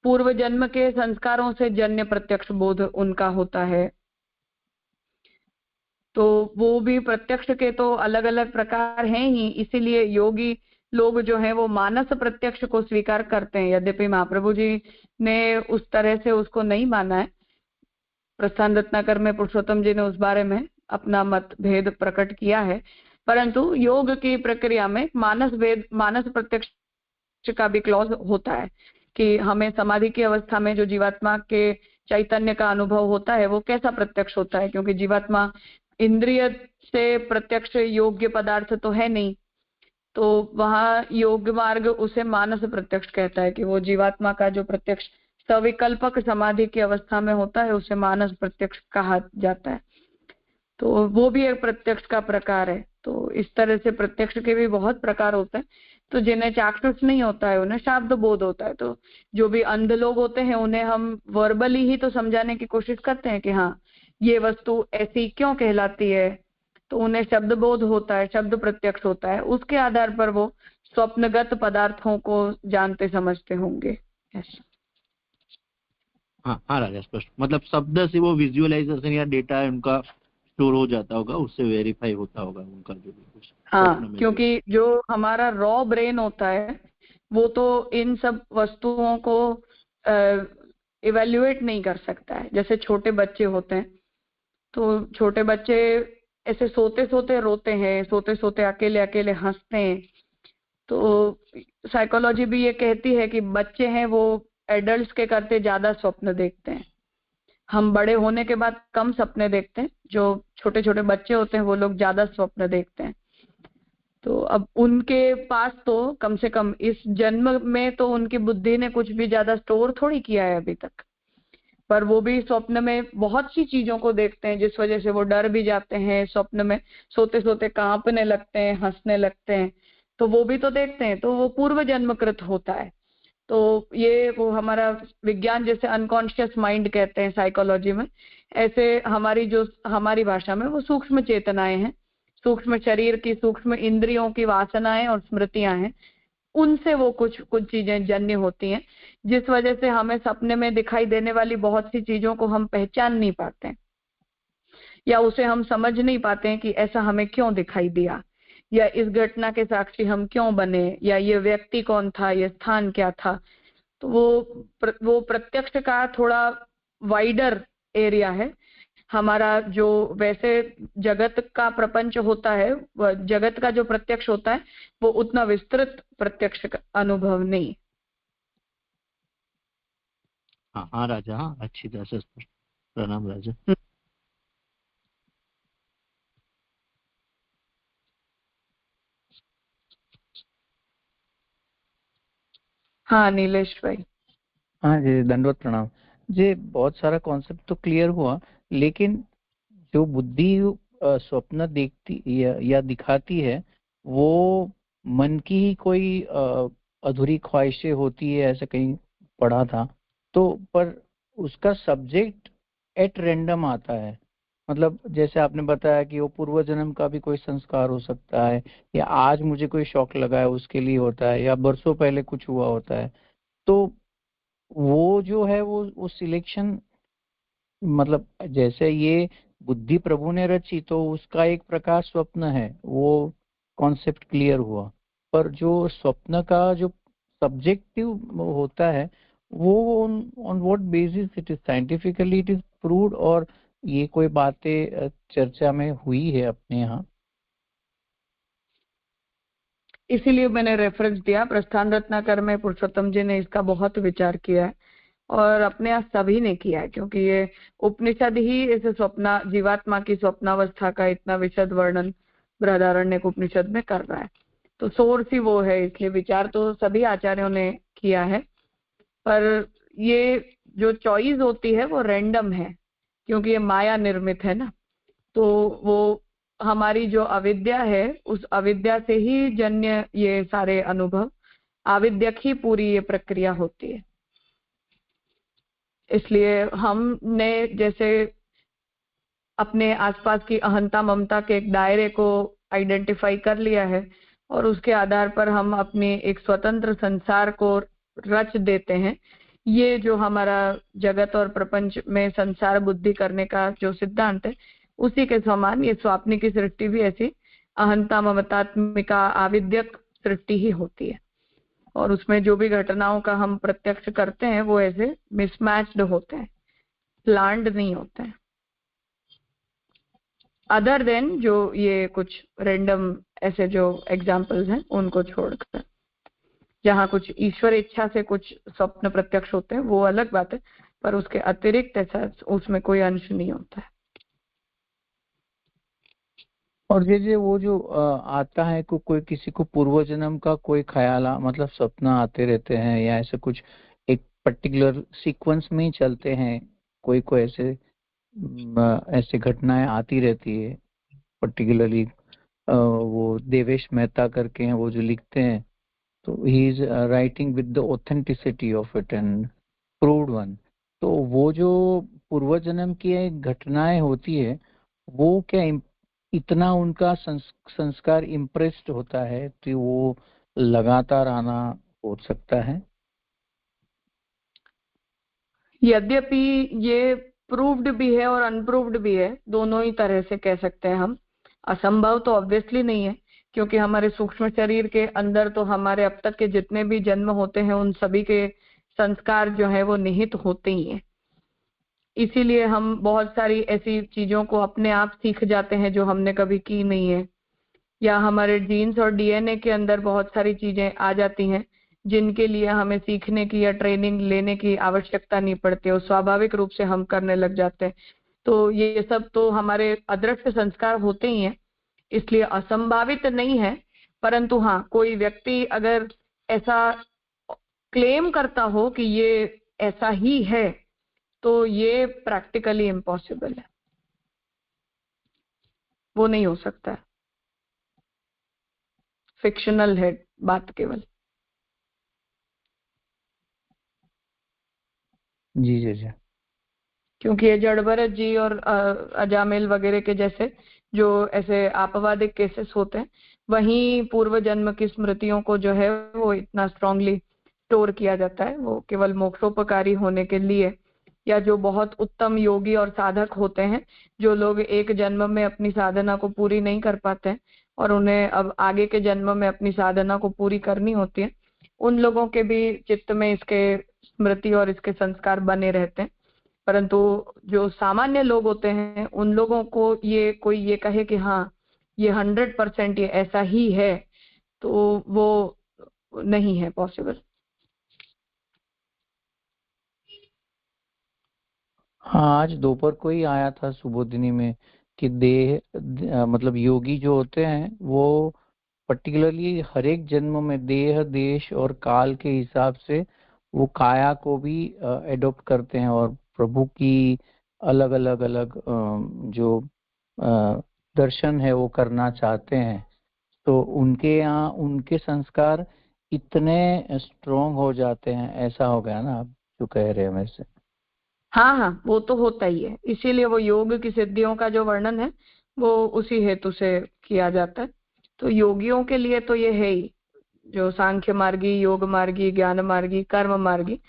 पूर्व जन्म के संस्कारों से जन्य प्रत्यक्ष बोध उनका होता है। तो वो भी प्रत्यक्ष के तो अलग अलग प्रकार हैं ही, इसीलिए योगी लोग जो है वो मानस प्रत्यक्ष को स्वीकार करते हैं, यद्यपि महाप्रभु जी ने उस तरह से उसको नहीं माना है। प्रस्थान रत्नाकर में पुरुषोत्तम जी ने उस बारे में अपना मत भेद प्रकट किया है, परंतु योग की प्रक्रिया में मानस प्रत्यक्ष का भी क्लॉज होता है कि हमें समाधि की अवस्था में जो जीवात्मा के चैतन्य का अनुभव होता है वो कैसा प्रत्यक्ष होता है, क्योंकि जीवात्मा इंद्रिय से प्रत्यक्ष योग्य पदार्थ तो है नहीं, तो वहाँ योग मार्ग उसे मानस प्रत्यक्ष कहता है कि वो जीवात्मा का जो प्रत्यक्ष सविकल्पक समाधि की अवस्था में होता है उसे मानस प्रत्यक्ष कहा जाता है। तो वो भी एक प्रत्यक्ष का प्रकार है। तो इस तरह से प्रत्यक्ष के भी बहुत प्रकार होते हैं। तो जिन्हें चाक्षुष नहीं होता है उन्हें शाब्द बोध होता है। तो जो भी अंध लोग होते हैं उन्हें हम वर्बली ही तो समझाने की कोशिश करते हैं कि हाँ ये वस्तु ऐसी क्यों कहलाती है, तो उन्हें शब्द बोध होता है, शब्द प्रत्यक्ष होता है, उसके आधार पर वो स्वप्नगत पदार्थों को जानते समझते होंगे। yes. हाँ हाँ राजा, स्पष्ट। मतलब शब्द से वो विजुअलाइजेशन या डेटा उनका स्टोर हो जाता होगा, उससे वेरीफाई होता होगा उनका जो भी कुछ। हाँ, क्योंकि जो हमारा रॉ ब्रेन होता है वो तो इन सब वस्तुओं को इवेल्युएट नहीं कर सकता है। जैसे छोटे बच्चे होते हैं, तो छोटे बच्चे ऐसे सोते सोते रोते हैं, सोते सोते अकेले अकेले हंसते हैं। तो साइकोलॉजी भी ये कहती है कि बच्चे हैं वो एडल्ट्स के करते ज्यादा स्वप्न देखते हैं। हम बड़े होने के बाद कम सपने देखते हैं, जो छोटे छोटे बच्चे होते हैं वो लोग ज्यादा स्वप्न देखते हैं। तो अब उनके पास तो कम से कम इस जन्म में तो उनकी बुद्धि ने कुछ भी ज्यादा स्टोर थोड़ी किया है अभी तक, पर वो भी स्वप्न में बहुत सी चीजों को देखते हैं जिस वजह से वो डर भी जाते हैं, स्वप्न में सोते सोते कांपने लगते हैं, हंसने लगते हैं। तो वो भी तो देखते हैं, तो वो पूर्व जन्मकृत होता है। तो ये वो हमारा विज्ञान जैसे अनकॉन्शियस माइंड कहते हैं साइकोलॉजी में, ऐसे हमारी जो हमारी भाषा में वो सूक्ष्म चेतनाएं हैं, सूक्ष्म शरीर की, सूक्ष्म इंद्रियों की वासनाएं और स्मृतियां हैं, उनसे वो कुछ चीजें जन्य होती हैं, जिस वजह से हमें सपने में दिखाई देने वाली बहुत सी चीजों को हम पहचान नहीं पाते हैं, या उसे हम समझ नहीं पाते हैं कि ऐसा हमें क्यों दिखाई दिया, या इस घटना के साक्षी हम क्यों बने, या ये व्यक्ति कौन था, ये स्थान क्या था। तो वो प्रत्यक्ष का थोड़ा वाइडर एरिया है। हमारा जो वैसे जगत का प्रपंच होता है, जगत का जो प्रत्यक्ष होता है वो उतना विस्तृत प्रत्यक्ष अनुभव नहीं। हाँ हाँ राजा, हाँ अच्छी तरह से स्पष्ट। प्रणाम राजा। हाँ नीलेश भाई। हाँ जी, दंडवत प्रणाम जी। बहुत सारा कॉन्सेप्ट तो क्लियर हुआ, लेकिन जो बुद्धि स्वप्न देखती या दिखाती है वो मन की ही कोई अधूरी ख्वाहिशें होती है, ऐसा कहीं पढ़ा था। तो पर उसका सब्जेक्ट एट रैंडम आता है। मतलब जैसे आपने बताया कि वो पूर्व जन्म का भी कोई संस्कार हो सकता है, या आज मुझे कोई शौक लगा है उसके लिए होता है, या बरसों पहले कुछ हुआ होता है। तो वो जो है वो सिलेक्शन, मतलब जैसे ये बुद्धि प्रभु ने रची तो उसका एक प्रकार स्वप्न है, वो कॉन्सेप्ट क्लियर हुआ। पर जो स्वप्न का जो सब्जेक्टिव होता है वो on what basis it is scientifically it is proved, और ये कोई बातें चर्चा में हुई है अपने यहाँ? इसीलिए मैंने रेफरेंस दिया, प्रस्थान रत्नाकर में पुरुषोत्तम जी ने इसका बहुत विचार किया है, और अपने यहाँ सभी ने किया है, क्योंकि ये उपनिषद ही इस स्वप्ना जीवात्मा की स्वप्नावस्था का इतना विशद वर्णन बृहदारण्यक उपनिषद में कर रहा है। तो सोर्स ही वो है, इसलिए विचार तो सभी आचार्यों ने किया है। पर ये जो चॉइस होती है वो रैंडम है, क्योंकि ये माया निर्मित है ना। तो वो हमारी जो अविद्या है उस अविद्या से ही जन्य ये सारे अनुभव, आविद्यक ही पूरी ये प्रक्रिया होती है। इसलिए हमने जैसे अपने आसपास की अहंता ममता के एक दायरे को आइडेंटिफाई कर लिया है, और उसके आधार पर हम अपने एक स्वतंत्र संसार को रच देते हैं। ये जो हमारा जगत और प्रपंच में संसार बुद्धि करने का जो सिद्धांत है, उसी के समान ये स्वाप्निक की सृष्टि भी ऐसी अहंता ममतात्मिका आविद्यक सृष्टि ही होती है, और उसमें जो भी घटनाओं का हम प्रत्यक्ष करते हैं वो ऐसे मिसमैच्ड होते हैं, प्लान्ड नहीं होते हैं, अदर देन जो ये कुछ रैंडम ऐसे जो एग्जाम्पल्स हैं उनको छोड़कर। जहाँ कुछ ईश्वर इच्छा से कुछ स्वप्न प्रत्यक्ष होते हैं वो अलग बात है, पर उसके अतिरिक्त ऐसा उसमें कोई अंश नहीं होता है। और जैसे वो जो आता है कोई किसी को पूर्व जन्म का कोई ख्याल मतलब सपना आते रहते हैं या ऐसे कुछ एक पर्टिकुलर सीक्वेंस में ही चलते हैं, कोई ऐसे ऐसे घटनाएं आती रहती है पर्टिकुलरली। वो देवेश मेहता करके हैं वो जो लिखते हैं, तो he is writing with the authenticity of it and proved one. तो वो जो पूर्व जन्म की घटनाएं होती है वो क्या इतना उनका संस्कार इम्प्रेस्ड होता है तो वो लगातार आना हो सकता है? यद्यपि ये प्रूव्ड भी है और अनप्रूव्ड भी है, दोनों ही तरह से कह सकते हैं हम। असंभव तो ऑब्वियसली नहीं है, क्योंकि हमारे सूक्ष्म शरीर के अंदर तो हमारे अब तक के जितने भी जन्म होते हैं उन सभी के संस्कार जो है वो निहित होते ही हैं। इसीलिए हम बहुत सारी ऐसी चीजों को अपने आप सीख जाते हैं जो हमने कभी की नहीं है, या हमारे जीन्स और डीएनए के अंदर बहुत सारी चीजें आ जाती हैं जिनके लिए हमें सीखने की या ट्रेनिंग लेने की आवश्यकता नहीं पड़ती, और स्वाभाविक रूप से हम करने लग जाते हैं। तो ये सब तो हमारे अदृश्य संस्कार होते ही हैं, इसलिए असंभावित नहीं है। परंतु हाँ, कोई व्यक्ति अगर ऐसा क्लेम करता हो कि ये ऐसा ही है, तो ये प्रैक्टिकली इम्पॉसिबल है, वो नहीं हो सकता है, फिक्शनल है बात केवल। जी जी जी। क्योंकि ये जड़ भरत जी और अजामिल वगैरह के जैसे जो ऐसे आपवादिक केसेस होते हैं, वहीं पूर्व जन्म की स्मृतियों को जो है वो इतना स्ट्रांगली स्टोर किया जाता है। वो केवल मोक्षोपकारी होने के लिए, या जो बहुत उत्तम योगी और साधक होते हैं, जो लोग एक जन्म में अपनी साधना को पूरी नहीं कर पाते हैं और उन्हें अब आगे के जन्म में अपनी साधना को पूरी करनी होती है, उन लोगों के भी चित्त में इसके स्मृति और इसके संस्कार बने रहते हैं। परंतु जो सामान्य लोग होते हैं, उन लोगों को ये कोई ये कहे कि हाँ ये 100% ये ऐसा ही है, तो वो नहीं है पॉसिबल। हाँ, आज दोपहर को ही आया था सुबोधिनी में कि मतलब योगी जो होते हैं वो पर्टिकुलरली हर एक जन्म में देह देश और काल के हिसाब से वो काया को भी एडॉप्ट करते हैं और प्रभु की अलग अलग अलग जो दर्शन है वो करना चाहते हैं। तो उनके यहाँ उनके संस्कार इतने स्ट्रोंग हो जाते हैं, ऐसा हो गया ना आप जो कह रहे हैं वैसे। हाँ हाँ, वो तो होता ही है, इसीलिए वो योग की सिद्धियों का जो वर्णन है वो उसी हेतु से किया जाता है। तो योगियों के लिए तो ये है ही, जो सांख्य मार्गी, योग मार्गी, ज्ञान मार्गी, कर्म मार्गी,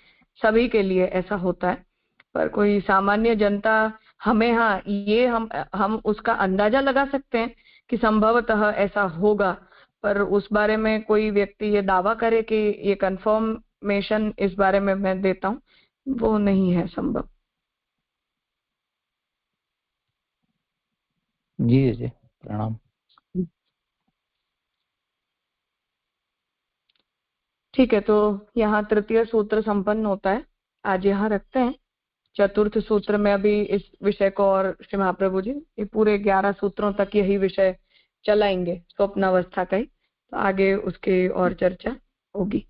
सभी के लिए ऐसा होता है। पर कोई सामान्य जनता, हमें हाँ ये हम उसका अंदाजा लगा सकते हैं कि संभवतः ऐसा होगा, पर उस बारे में कोई व्यक्ति ये दावा करे कि ये कंफर्मेशन इस बारे में मैं देता हूँ, वो नहीं है संभव। जी जी, प्रणाम। ठीक है, तो यहाँ तृतीय सूत्र संपन्न होता है, आज यहाँ रखते हैं। चतुर्थ सूत्र में अभी इस विषय को, और श्री महाप्रभु जी ये पूरे 11 सूत्रों तक यही विषय चलाएंगे स्वप्नावस्था का ही, तो आगे उसकी और चर्चा होगी।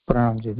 प्रणाम जी।